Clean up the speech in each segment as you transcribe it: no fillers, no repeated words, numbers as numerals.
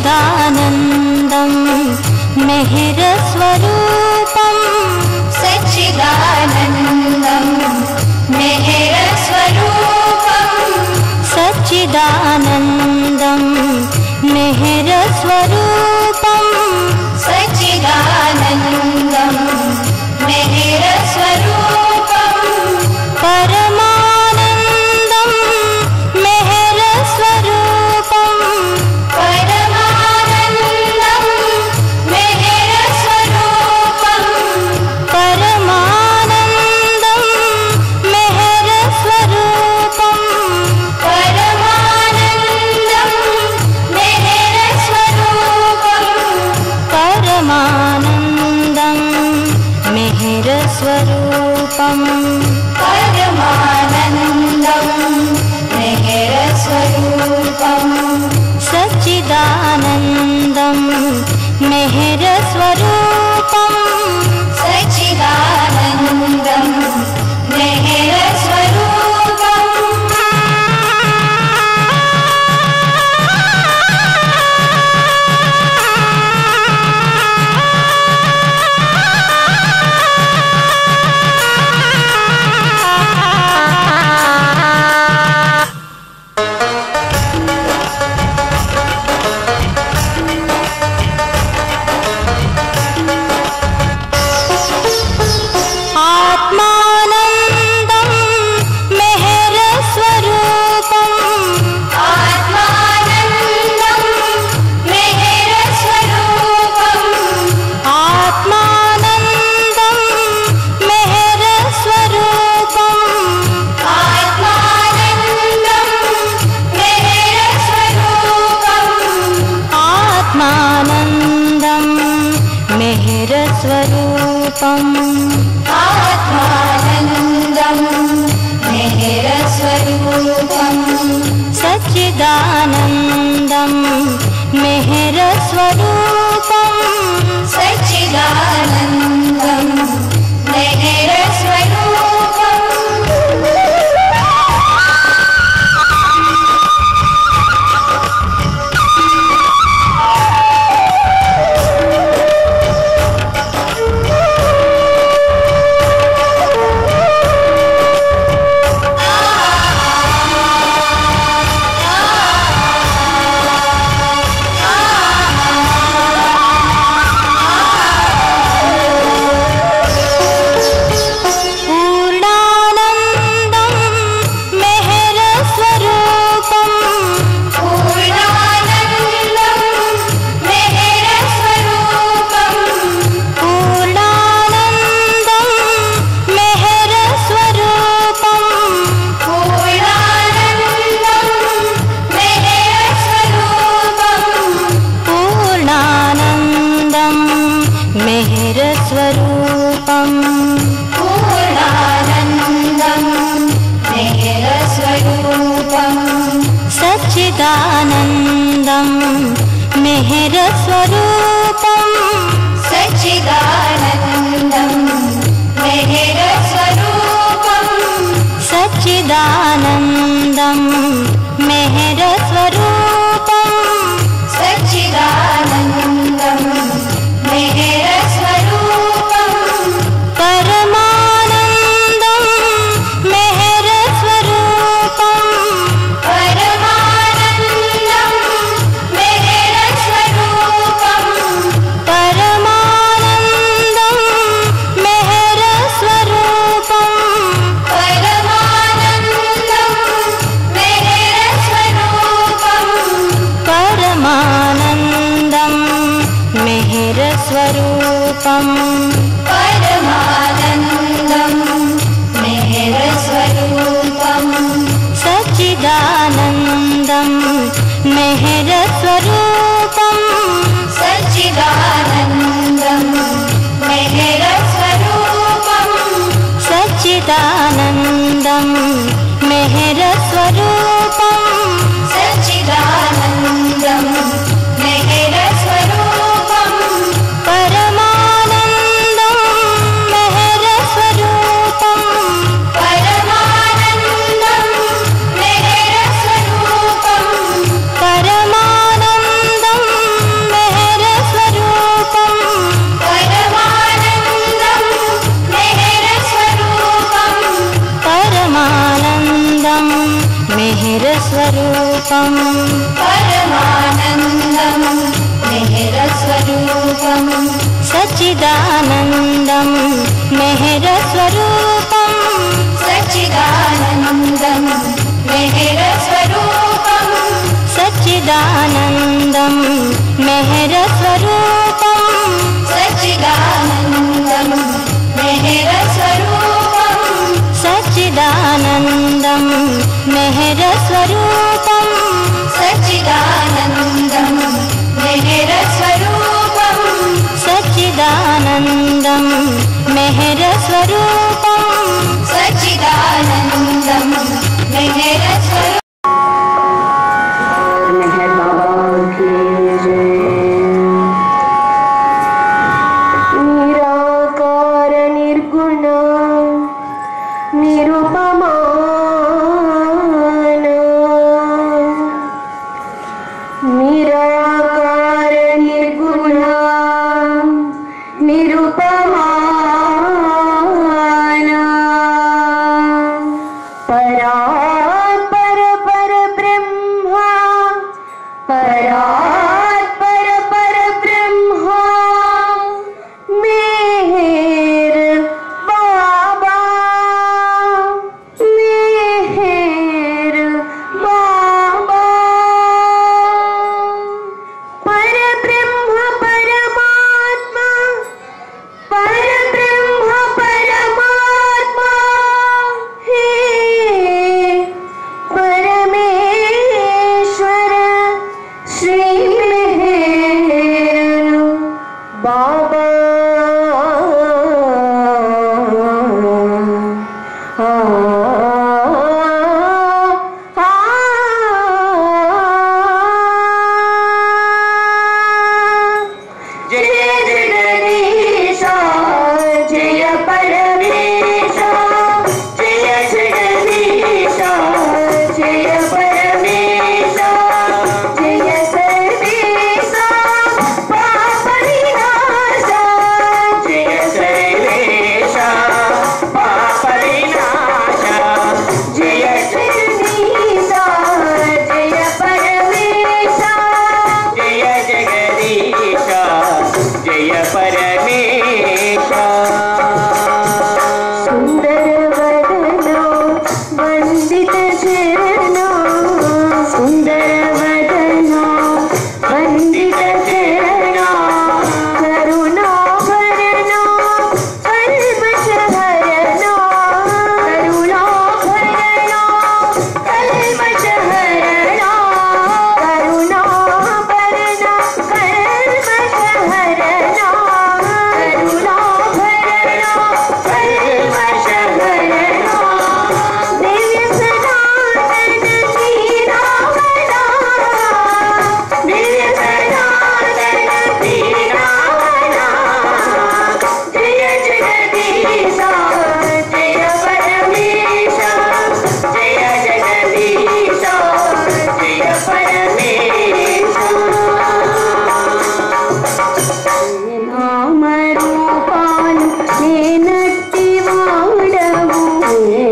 सच्चिदानन्दं मेहरस्वरूपं सच्चिदानन्दं मेहरस्वरूपं सच्चिदानन्दं मेहरस्वरूपं सच्चिदानन्दं मेहरस्वरूपं परमानन्दं मेहरस्वरूपं परमानन्दं मेहरस्वरूपं परमानन्दं मेहरस्वरूपं परमानन्दं मेहरस्वरूपं परमानन्दं मेहरस्वरूपं परमानन्दं मेहरस्वरूपं सच्चिदानन्दं मेहरस्वरूपं सच्चिदानन्दं मेहरस्वरूपं आत्मानन्दं मेहरस्वरूपं आत्मानन्दं मेहरस्वरूपं आत्मानन्दं मेहरस्वरूपं आत्मानन्दं मेहरस्वरूपं आत्मानन्दं मेहरस्वरूपं आत्मानन्दं मेहरस्वरूपं सच्चिदानन्दं मेहरस्वरूपं सच्चिदानन्दं मेहरस्वरूपं पूर्णानन्दं मेहरस्वरूपं पूर्णानन्दं मेहरस्वरूपं पूर्णानन्दं मेहरस्वरूपं पूर्णानन्दं मेहरस्वरूपं पूर्णानन्दं मेहरस्वरूपं पूर्णानन्दं मेहरस्वरूपं सच्चिदानन्दं मेहरस्वरूपं सच्चिदानन्दं मेहरस्वरूपं सच्चिदानन्दं मेहरस्वरूपं सच्चिदानन्दं मेहरस्वरूपं परमानन्दं मेहरस्वरूपं परमानन्दं मेहरस्वरूपं परमानन्दं मेहरस्वरूपं परमानन्दं मेहरस्वरूपं परमानन्दं मेहरस्वरूपं परमानन्दं मेहरस्वरूपं सच्चिदानन्दं मेहरस्वरूपं सच्चिदानन्दं मेहरस्वरूपं सच्चिदानन्दं मेहरस्वरूपं मेहरस्वरूपं परमानन्दं मेहरस्वरूपं सच्चिदानन्दं मेहरस्वरूपं सच्चिदानन्दं मेहरस्वरूपं सच्चिदानन्दं मेहरस्वरूपं सच्चिदानन्दं मेहरस्वरूपं सच्चिदानन्दं मेहरस्वरूपं सच्चिदानन्दं मेहरस्वरूपं सच्चिदानन्दं मेहरस्वरूपं सच्चिदानन्दं मेहरस्वरूपं मेहर बाबा की जय। निराकार निर्गुण निरुपमान निराकार निर्गुण निरुपमान परात्पर पर ब्रह्मा परात्पर पर ब्रह्मा मेहर बाबा मेहर बाबा पर ब्रह्म परमात्मा पर ब्रह्म परमात्मा हे परमेश्वर श्री मेहर बाबा जय जगदीश जय परमेश जय जगदीश जय परमेश जय सर्वेश पाप विनाश जय सर्वेश पाप विनाश जय जगदीश जय परमेश जय जगदीश जय परमेश सुंदर वदनो वंदित चरणो सुंदर वदनो वंदित चरणो करुणा भरनो कल्मष हरनो करुणा भरनो कल्मष हरनो करुणा भरनो कल्मष हरनो करुणा भरनो कल्मष हरनो दिव्य सनातन श्रीरामना दिव्य सनातन श्रीरामना जय जगदीश जय परमेश जय जगदीश जय परमेश नाम रूपानु लेनट्टी वाडवु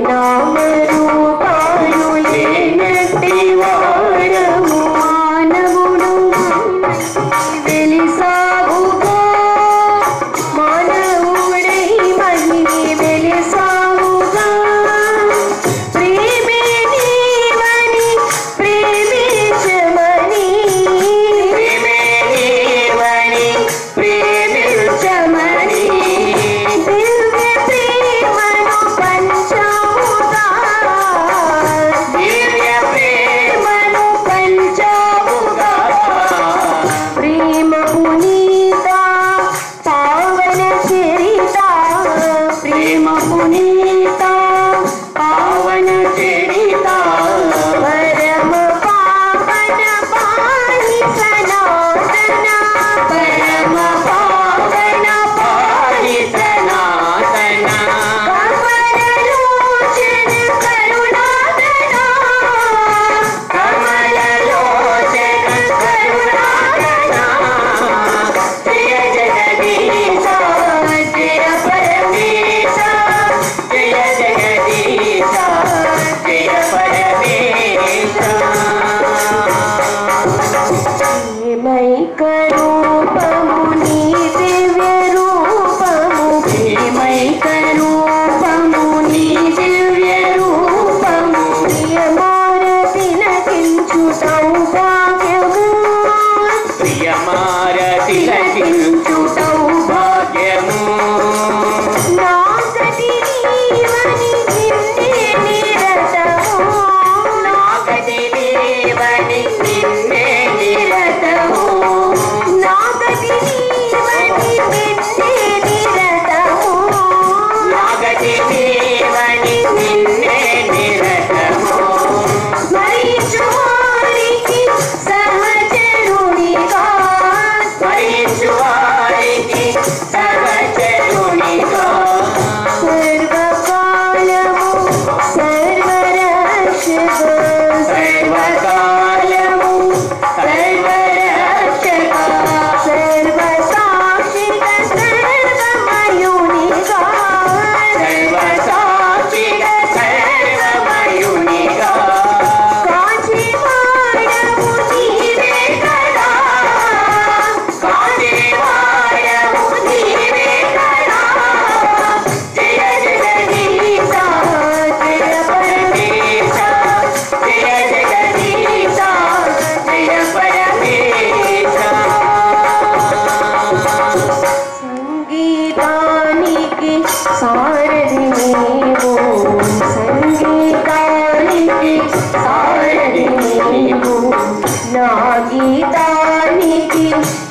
नाम रूपानु लेनट्टी वाडवु मानवुडु వెలిసావుగా మానవుడై మహిని వెలిసావుగా ప్రేమే నీవని ప్రేమించమని ప్రేమే నీవని ప్రేమించమని దివ్య ప్రేమను పంచావుగా దివ్య ప్రేమను పంచావుగా ప్రేమ పునీత పావన చరిత ప్రేమ పునీత పావన చరిత పరమ పావన పాణి సనాతన పరమ పావన పాణి సనాతన కమలలోచన కరుణాకర కమలలోచన కరుణాకర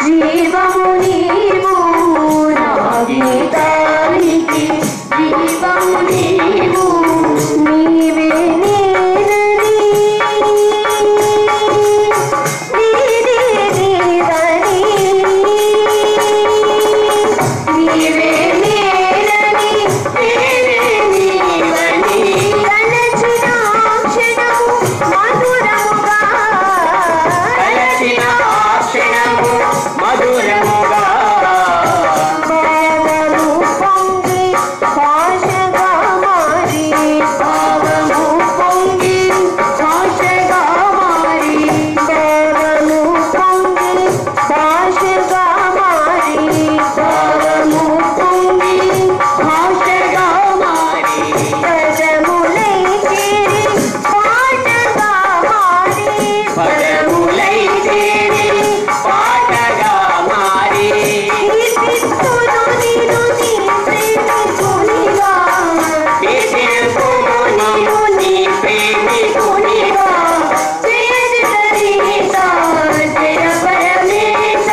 జీవము నీవు నా గీతానికి జీవము నీవు నీవే నేనని నీవే నీవని నీవే నేనని నీవే నీవని తలచిన క్షణము మధురముగా తలచిన క్షణము మధురముగా భావము పొంగి భాషగా మారి భావము పొంగి భాషగా మారి భావము పొంగి భాషగా మారి భావము పొంగి భాషగా మారి పదములై చేరి పాటగా మారి పదములై చేరి పాటగా మారి కీర్తిస్తును నిన్ను నీ ప్రేమికునిగా కీర్తిస్తును నీ ప్రేమికునిగా జయ జగదీశ జయ పరమేశ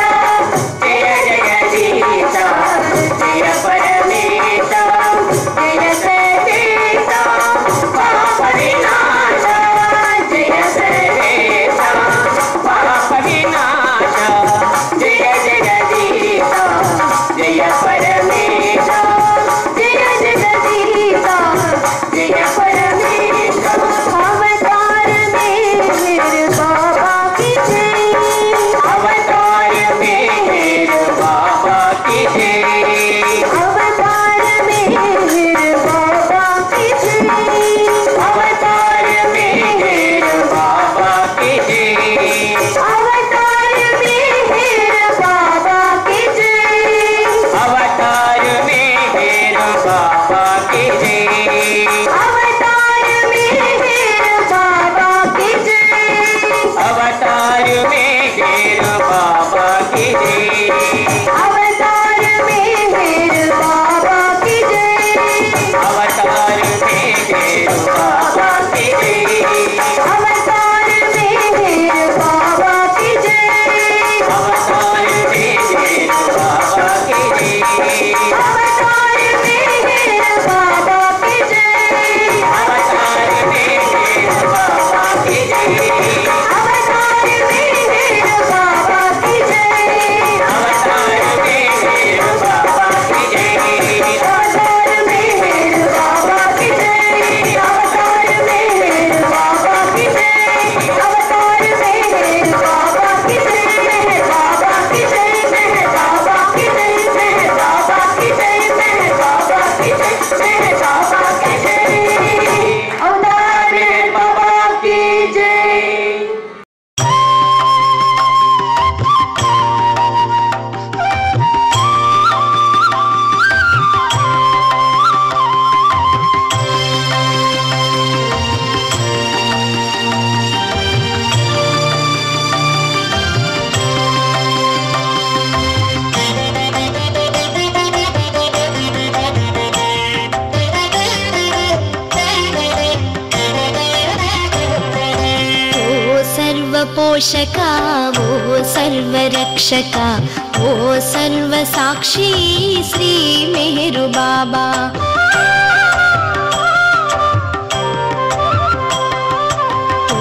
జయ జగదీశ జయ పరమేశ జయ సర్వేశ పాప వినాశ జయ సర్వేశ పాప వినాశ జయ జగదీశ జయ పరమేశ జయ జగదీశ జయ పరమేశ अवतार में मेरे बाबा की जय अवतार में मेरे बाबा की जय अवतार में मेरे बाबा की जय अवतार में मेरे बाबा की जय अवतार में मेरे बाबा की जय अवतार में मेरे बाबा की जय अवतार में मेरे बाबा की जय अवतार में मेरे बाबा की जय अवतार में मेरे बाबा की जय अवतार में मेरे बाबा की जय अवतार में मेरे बाबा की जय अवतार में मेरे बाबा की जय अवतार में मेरे बाबा की जय अवतार में मेरे बाबा की जय अवतार में मेरे बाबा की जय अवतार में मेरे बाबा की जय अवतार में मेरे बाबा की जय अवतार में मेरे बाबा की जय अवतार में मेरे बाबा की जय मेरे बाबा की जय मेरे बाबा की जय मेरे बाबा की जय मेरे बाबा की जय मेरे बाबा की जय अवतार मेरे बाबा की जय ओ सर्वपोषका वो सर्वरक्षका वो सर्वसाक्षी श्री मेहरु बाबा ओ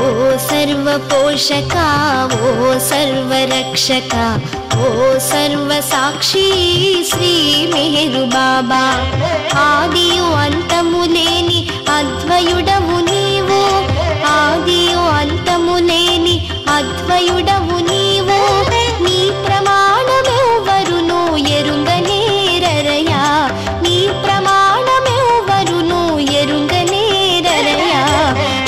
सर्वपोषका वो सर्वरक्षका वो सर्वसाक्षी श्री मेहरु बाबा आदियु अंतमु लेनि अद्वयुडवु नीवु आदियु अंतमु लेनि अद्वयुडवु नीवु नी प्रमाणमेव्वरुनु एरुंगनेररया नी प्रमाणमेव्वरुनु एरुंगनेररया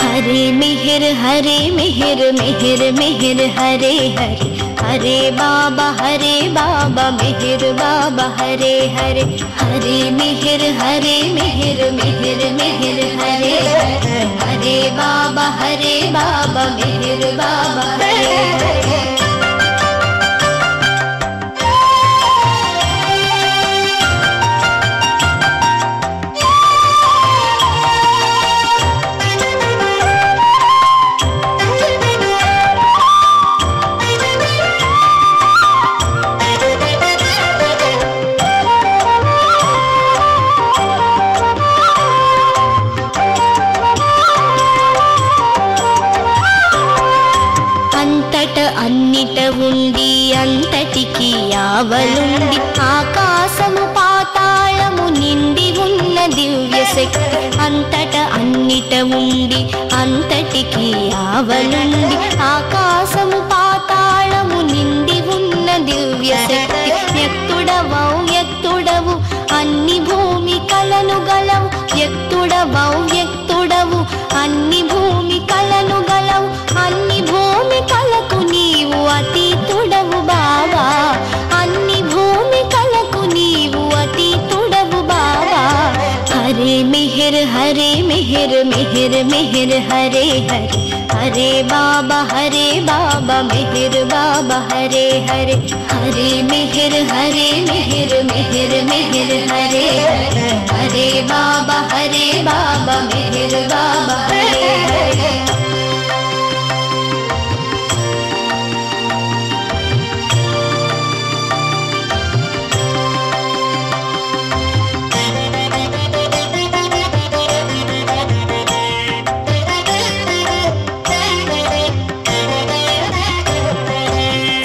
हरे मिहिर हरे मिहिर मिहिर मिहिर हरे हरे हरे बाबा मिहिर बाबा हरे हरे हरे मिहिर मिहिर मिहिर हरे हरे हरे बाबा मिहिर बाबा हरे हरे ఆవలుండి ఆకాశము పాతాళము నిండి ఉన్న దివ్య శక్తి అంతట అన్నిట ఉండి అంతటికి ఆవలుండి ఆకాశము పాతాళము నిండి ఉన్న దివ్య శక్తి వ్యక్తుడవౌ వ్యక్తుడవు అన్ని భూమి కలను గలవు వ్యక్తుడవౌ వ్యక్తుడవు అన్ని భూమి కలను గలవు అన్ని భూమి కలకు నీవు అతీతుడవు బాబా అన్ని భూమి కలకు నీవు అతీతుడవు బాబా హరే మిహిర్ హరే మిహిర్ మిహిర్ మిహిర్ హరే హరే హరే బాబా మిహిర్ బాబా హరే హరే హరే మిహిర్ మిహిర్ మిహిర్ హరే హరే హరే బాబా మిహిర్ బాబా హరే హరే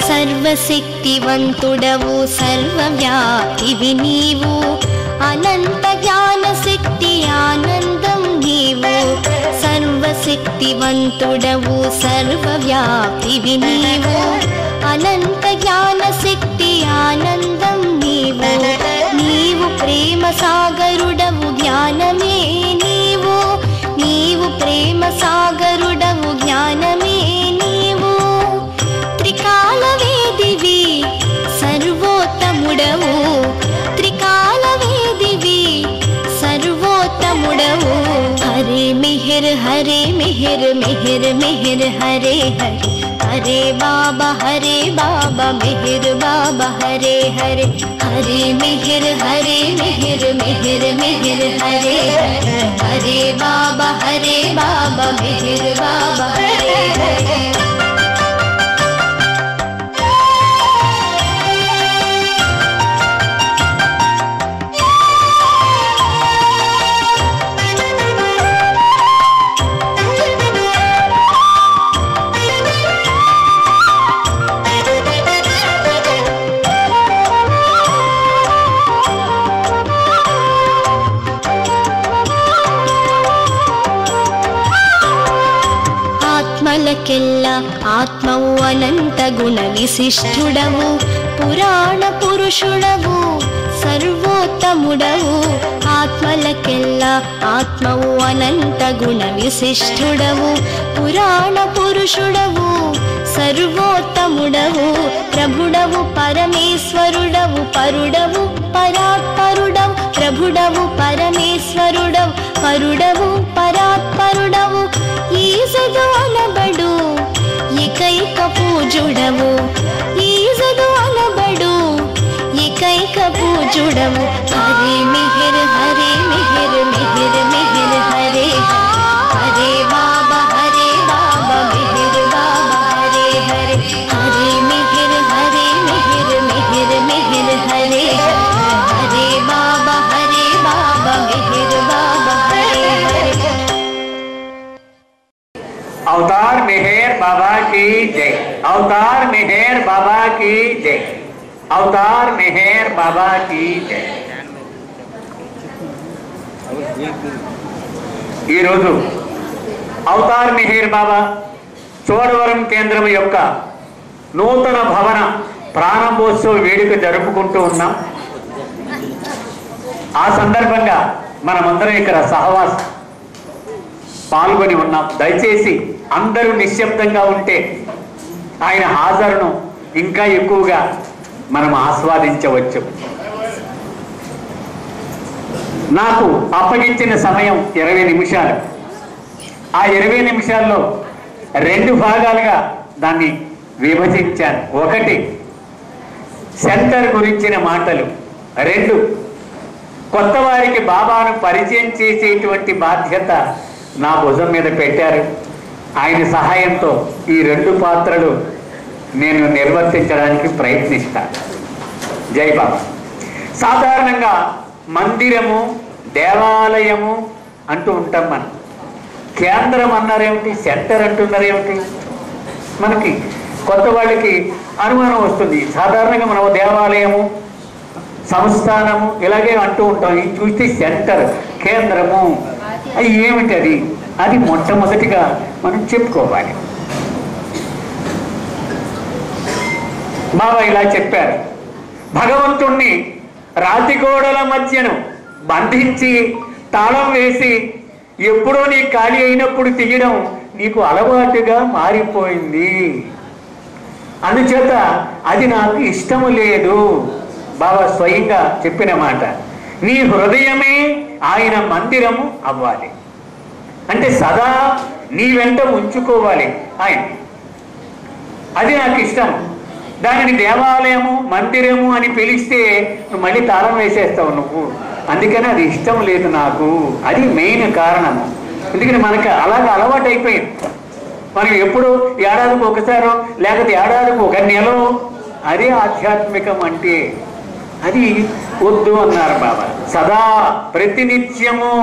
సర్వశక్తివంతుడవు సర్వవ్యాపివి నీవు అనంత జ్ఞాన శక్తి ఆనందం నీవు సర్వశక్తివంతుడవు సర్వవ్యాపివి నీవు అనంత జ్ఞాన శక్తి ఆనందం నీవు నీవు ప్రేమ సాగరుడవు జ్ఞానమే నీవు నీవు ప్రేమ సాగరుడవు జ్ఞానమే నీవు త్రికాల వేదివి సర్వోత్తముడవు త్రికాల వేదివి సర్వోత్తముడవు హరే మిహిర్ మిహిర్ మిహిర్ హరే హరే హరే బాబా మిహిర్ బాబా హరే హరే హరే మిహిర్ మిహిర్ మిహిర్ హరే హరే హరే బాబా మిహిర్ బాబా హరే హరే ఆత్మలకెల్ల ఆత్మవు అనంత గుణ విశిష్ఠుడవు పురాణ పురుషుడవు సర్వోత్తముడవు ఆత్మలకెల్ల ఆత్మవు అనంత గుణ విశిష్ఠుడవు పురాణ పురుషుడవు సర్వోత్తముడవు ప్రభుడవు పరమేశ్వరుడవు పరుడవు పరాత్పరుడవు ప్రభుడవు పరమేశ్వరుడవు పరుడవు పరాత్పరుడవు ఈజదు అనబడు ఏకైక పూజుడవు ఈజదు అనబడు ఏకైక పూజుడవు హరే మిహిర్ మిహిర్ హరే హరే బాబా మిహిర్ బాబా హరే హరే హరే మిహిర్ మిహిర్ హరే హరే బాబా మిహిర్ బాబా హరే హరే अवतार मेहर बाबा की जय अवतार मेहर बाबा की जय अवतार मेहर बाबा की जय ఈ రోజు అవతార్ మెహర్ బాబా చోడవరం కేంద్రం యొక్క నూతన భవన ప్రారంభోత్సవ వేడుక జరుపుకుంటూ ఉన్నాం. ఆ సందర్భంగా మనమందరం ఇక్కడ సహవాసం పాల్గొని ఉన్నాం. దయచేసి అందరూ నిశ్శబ్దంగా ఉంటే ఆయన హాజరును ఇంకా ఎక్కువగా మనం ఆస్వాదించవచ్చు. నాకు అప్పగించిన సమయం 20 నిమిషాలు. ఆ 20 నిమిషాల్లో 2 భాగాలుగా దాన్ని విభజించాను. 1 సెంటర్ గురించిన మాటలు, 2 కొత్త వారికి బాబాను పరిచయం చేసేటువంటి బాధ్యత నా భుజం మీద పెట్టారు. ఆయన సహాయంతో ఈ 2 పాత్రలు నేను నిర్వర్తించడానికి ప్రయత్నిస్తాను. జై బాబా. సాధారణంగా మందిరము, దేవాలయము అంటూ ఉంటాం. మనం కేంద్రం అన్నారేమిటి, సెంటర్ అంటున్నారేమిటి? మనకి కొత్త వాళ్ళకి అనుమానం వస్తుంది. సాధారణంగా మనం దేవాలయము, సంస్థానము ఇలాగే అంటూ ఉంటాం. ఇది చూస్తే సెంటర్, కేంద్రము, అది ఏమిటి? అది మొట్టమొదటిగా మనం చెప్పుకోవాలి. బాబా ఇలా చెప్పారు, భగవంతుణ్ణి రాతి గోడల మధ్యను బంధించి తాళం వేసి ఎప్పుడో నీ ఖాళీ అయినప్పుడు తీయడం నీకు అలవాటుగా మారిపోయింది. అందుచేత అది నాకు ఇష్టము లేదు. బాబా స్వయంగా చెప్పిన మాట. నీ హృదయమే ఆయన మందిరము అవ్వాలి. అంటే సదా నీ వెంట ఉంచుకోవాలి ఆయన. అది నాకు ఇష్టం. దానిని దేవాలయము, మందిరము అని పిలిస్తే నువ్వు మళ్ళీ తాళం వేసేస్తావు నువ్వు. అందుకని అది ఇష్టం లేదు నాకు. అది మెయిన్ కారణము. ఎందుకని మనకు అలాగ అలవాటు అయిపోయింది. మనం ఎప్పుడు ఏడాదికి ఒకసారో లేకపోతే ఏడాదికి ఒక నెలో, అదే ఆధ్యాత్మికం అంటే అది వద్దు అన్నారు బాబా. సదా ప్రతినిత్యము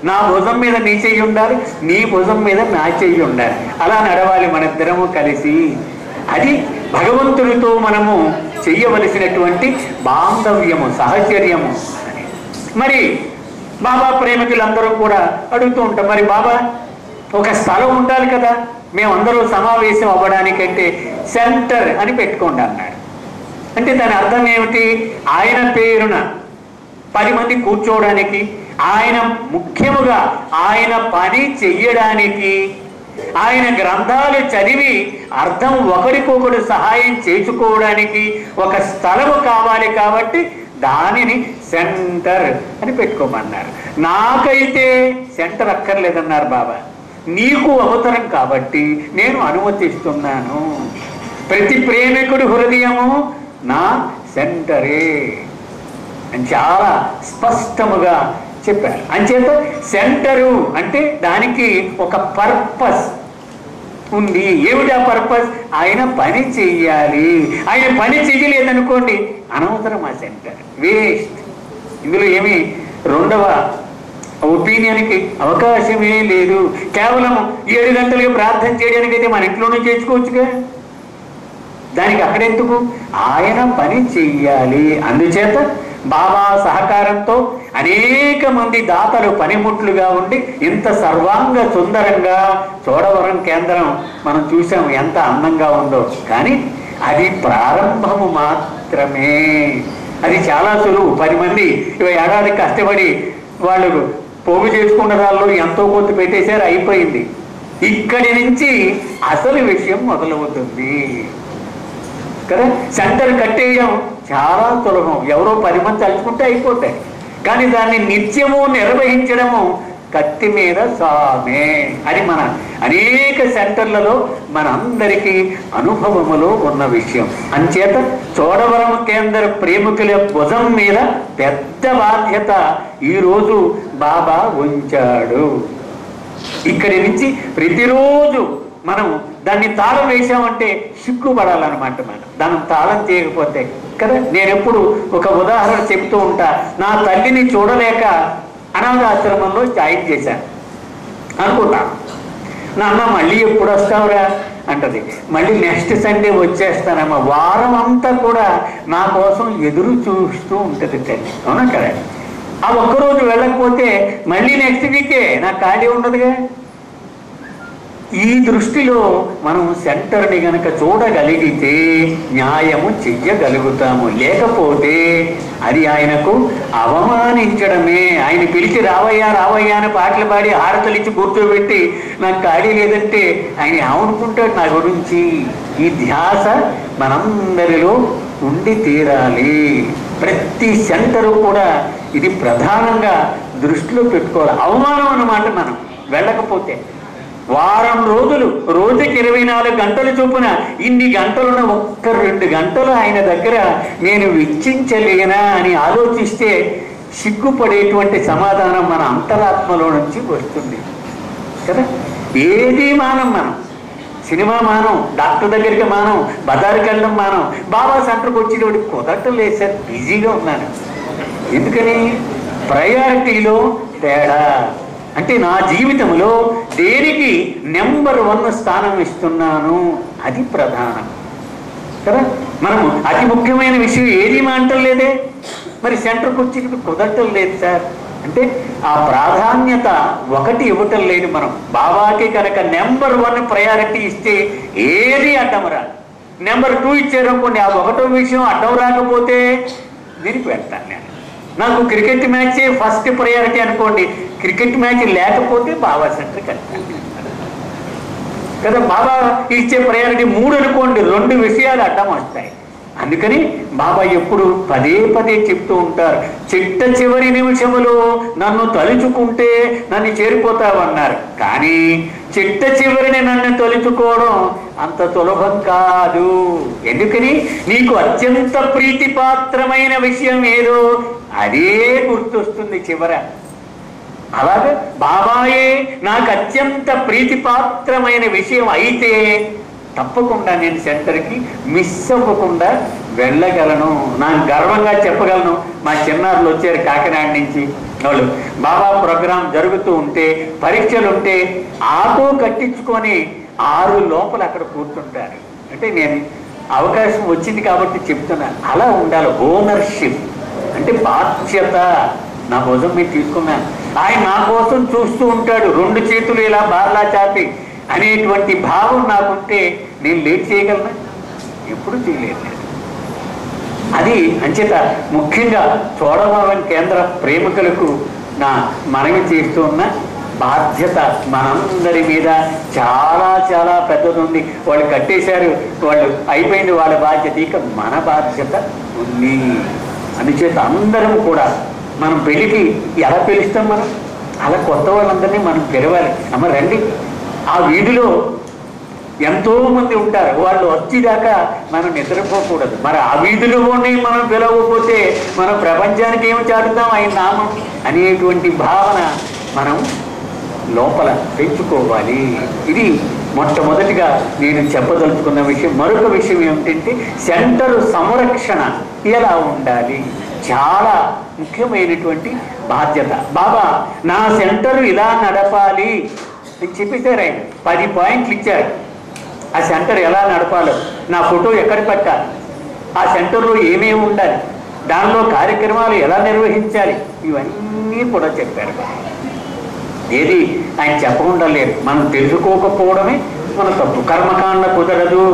నా భుజం మీద నీ చెయ్యి ఉండాలి, నీ భుజం మీద నా చెయ్యి ఉండాలి. అలా నడవాలి మనిద్దరము కలిసి. అది భగవంతునితో మనము చెయ్యవలసినటువంటి బాంధవ్యము, సహచర్యము. మరి బాబా ప్రేమికులందరూ కూడా అడుగుతూ ఉంటాం, మరి బాబా ఒక స్థలం ఉండాలి కదా, మేమందరూ సమావేశం అవ్వడానికంటే సెంటర్ అని పెట్టుకోండి అన్నాడు. అంటే దాని అర్థం ఏమిటి? ఆయన పేరున 10 మంది కూర్చోవడానికి, ఆయన ముఖ్యముగా ఆయన పని చెయ్యడానికి, ఆయన గ్రంథాలు చదివి అర్థం ఒకరికొకరు సహాయం చేసుకోవడానికి ఒక స్థలము కావాలి. కాబట్టి దానిని సెంటర్ అని పెట్టుకోమన్నారు. నాకైతే సెంటర్ అక్కర్లేదన్నారు బాబా. నీకు అవసరం కాబట్టి నేను అనుమతిస్తున్నాను. ప్రతి ప్రేమికుడి హృదయము నా సెంటరే అని చాలా స్పష్టముగా చెప్పారు. అంచేత సెంటరు అంటే దానికి ఒక పర్పస్ ఉంది. ఏమిటా పర్పస్? ఆయన పని చెయ్యాలి. ఆయన పని చెయ్యలేదనుకోండి, అనవసరం ఆ సెంటర్, వేస్ట్. ఇందులో ఏమి రెండవ ఒపీనియన్కి అవకాశమే లేదు. కేవలం 7 గంటలుగా ప్రార్థన చేయడానికి అయితే మన ఇంట్లోనే చేసుకోవచ్చుగా. దానికి అక్కడెందుకు? ఆయన పని చెయ్యాలి. అందుచేత బాబా సహకారంతో అనేక మంది దాతలు పనిముట్లుగా ఉండి ఇంత సర్వాంగ సుందరంగా చోడవరం కేంద్రం మనం చూసాం, ఎంత అందంగా ఉందో. కానీ అది ప్రారంభము మాత్రమే. అది చాలా సులువు. 10 మంది ఏడాది కష్టపడి వాళ్ళు పోగు చేసుకున్న దానిలో ఎంతో కొంత పెట్టేశారు, అయిపోయింది. ఇక్కడి నుంచి అసలు విషయం మొదలవుతుంది కదా. సెంటర్ కట్టేయడం చాలా సులభం, ఎవరో 10 మంది తలుచుకుంటే అయిపోతాయి. కానీ దాన్ని నిత్యము నిర్వహించడము కత్తి మీద సామే. అది మన అనేక సెంటర్లలో మనందరికీ అనుభవములో ఉన్న విషయం. అంచేత చోడవరం కేంద్ర ప్రేమికుల భుజం మీద పెద్ద బాధ్యత ఈరోజు బాబా ఉంచాడు. ఇక్కడి నుంచి ప్రతిరోజు మనం దాన్ని తాళం వేసామంటే సిగ్గుపడాలన్నమాట. దాన్ని తాళం చేయకపోతే కదా. నేను ఎప్పుడు ఒక ఉదాహరణ చెబుతూ ఉంటా. నా తల్లిని చూడలేక అనాథాశ్రమంలో జాయిన్ చేశాను అనుకుంటాను. నాన్న మళ్ళీ ఎప్పుడు వస్తావురా అంటది. మళ్ళీ నెక్స్ట్ సండే వచ్చేస్తానమ్మా. వారం అంతా కూడా నా కోసం ఎదురు చూస్తూ ఉంటుంది తల్లి. అవునా కదా. ఆ ఒక్కరోజు వెళ్ళకపోతే మళ్ళీ నెక్స్ట్ వీకే నాకు ఖాళీ ఉండదుగా. ఈ దృష్టిలో మనం సెంటర్ని గనక చూడగలిగితే న్యాయము చెయ్యగలుగుతాము. లేకపోతే అది ఆయనకు అవమానించడమే. ఆయన పిలిచి రావయ్యా రావయ్యా అని పాటలు పాడి హారతలు ఇచ్చి కూర్చోబెట్టి నాకు ఖాళీ లేదంటే ఆయన ఏమనుకుంటాడు నా గురించి? ఈ ధ్యాస మనందరిలో ఉండి తీరాలి. ప్రతి సెంటరు కూడా ఇది ప్రధానంగా దృష్టిలో పెట్టుకోవాలి. అవమానం అన్నమాట మనం వెళ్ళకపోతే. వారం రోజులు, రోజుకి 24 గంటలు చొప్పున ఇన్ని గంటలున్న ఒక్క 2 గంటలు ఆయన దగ్గర నేను వెచ్చించలేనా అని ఆలోచిస్తే సిగ్గుపడేటువంటి సమాధానం మన అంతరాత్మలో నుంచి వస్తుంది కదా. ఏది మానం, మనం సినిమా మానం, డాక్టర్ దగ్గరికి మానం, బజారుకి వెళ్ళడం మానం. బాబా సెంటర్కి వచ్చేటప్పుడు కుదరటం లేదు సార్, బిజీగా ఉన్నాను. ఎందుకని? ప్రయారిటీలో తేడా. అంటే నా జీవితంలో దేనికి నెంబర్ 1 స్థానం ఇస్తున్నాను, అది ప్రధానం. కదా. మనము అతి ముఖ్యమైన విషయం ఏది మాంటలేదే, మరి సెంటర్ కుర్చీకి కుదరటం లేదు సార్ అంటే ఆ ప్రాధాన్యత ఒకటి ఇవ్వటం లేదు. మనం బాబాకి కనుక నెంబర్ 1 ప్రయారిటీ ఇస్తే ఏది అడ్డం రాదు. నెంబర్ 2 ఇచ్చారనుకోండి, ఆ ఒకటో విషయం అడ్డం రాకపోతే దీనికి వెళ్తాను నేను. నాకు క్రికెట్ మ్యాచే ఫస్ట్ ప్రయారిటీ అనుకోండి, క్రికెట్ మ్యాచ్ లేకపోతే బాబా సెంటర్కి వెళ్తాను కదా. బాబా ఇచ్చే ప్రయారిటీ 3 అనుకోండి, 2 విషయాలు అడ్డం వస్తాయి. అందుకని బాబా ఎప్పుడు పదే పదే చెప్తూ ఉంటారు, చిట్ట చివరి నిమిషములో నన్ను తలుచుకుంటే నన్ను చేరిపోతావన్నారు. కానీ చిట్ట చివరిని నన్ను తలుచుకోవడం అంత సులభం కాదు. ఎందుకని నీకు అత్యంత ప్రీతిపాత్రమైన విషయం ఏదో అదే గుర్తొస్తుంది చివర. అలాగే బాబాయే నాకు అత్యంత ప్రీతిపాత్రమైన విషయం అయితే తప్పకుండా నేను సెంటర్కి మిస్ అవ్వకుండా వెళ్ళగలను. నాకు గర్వంగా చెప్పగలను. మా చిన్నారులు వచ్చారు కాకినాడ నుంచి, వాళ్ళు బాబా ప్రోగ్రాం జరుగుతూ ఉంటే పరీక్షలు ఉంటే ఆటో కట్టించుకొని 6 లోపల అక్కడ కూర్చుంటారు. అంటే నేను అవకాశం వచ్చింది కాబట్టి చెప్తున్నా, అలా ఉండాలి. ఓనర్షిప్ అంటే బాధ్యత నా కోసం మీరు తీసుకున్నాను. ఆయన నా కోసం చూస్తూ ఉంటాడు, 2 చేతులు ఇలా బార్లా చాపి అనేటువంటి భావం నాకుంటే నేను లేట్ చేయగలనా? ఎప్పుడు చేయలేదు. అది అంచేత ముఖ్యంగా చోడవరం కేంద్ర ప్రేమికులకు నా మనవి చేస్తూ ఉన్న బాధ్యత మనందరి మీద చాలా చాలా పెద్దది ఉంది. వాళ్ళు కట్టేశారు, వాళ్ళు అయిపోయింది వాళ్ళ బాధ్యత, ఇక మన బాధ్యత ఉంది. అందుచేత అందరం కూడా మనం పెళ్ళికి ఎలా పిలుస్తాం, మనం అలా కొత్త వాళ్ళందరినీ మనం పిలవాలి. అమ్మ రండి. ఆ వీధిలో ఎంతో మంది ఉంటారు, వాళ్ళు వచ్చేదాకా మనం నిద్రపోకూడదు. మరి ఆ వీధిలోనే మనం పిలవకపోతే మనం ప్రపంచానికి ఏమి చాటుతాం ఆయన నామం అనేటువంటి భావన మనం లోపల పెంచుకోవాలి. ఇది మొట్టమొదటిగా నేను చెప్పదలుచుకున్న విషయం. మరొక విషయం ఏమిటంటే సెంటర్ సంరక్షణ ఎలా ఉండాలి, చాలా ముఖ్యమైనటువంటి బాధ్యత. బాబా నా సెంటర్ ఇలా నడపాలి అని చెప్పేశారు. ఆయన 10 పాయింట్లు ఇచ్చారు. ఆ సెంటర్ ఎలా నడపాలో, నా ఫోటో ఎక్కడ పెట్టాలి, ఆ సెంటర్లో ఏమేమి ఉండాలి, దానిలో కార్యక్రమాలు ఎలా నిర్వహించాలి, ఇవన్నీ కూడా చెప్పారు. ఏది ఆయన చెప్పకుండా లేదు. మనం తెలుసుకోకపోవడమే మన తప్పు. కర్మకాండ కుదరదు,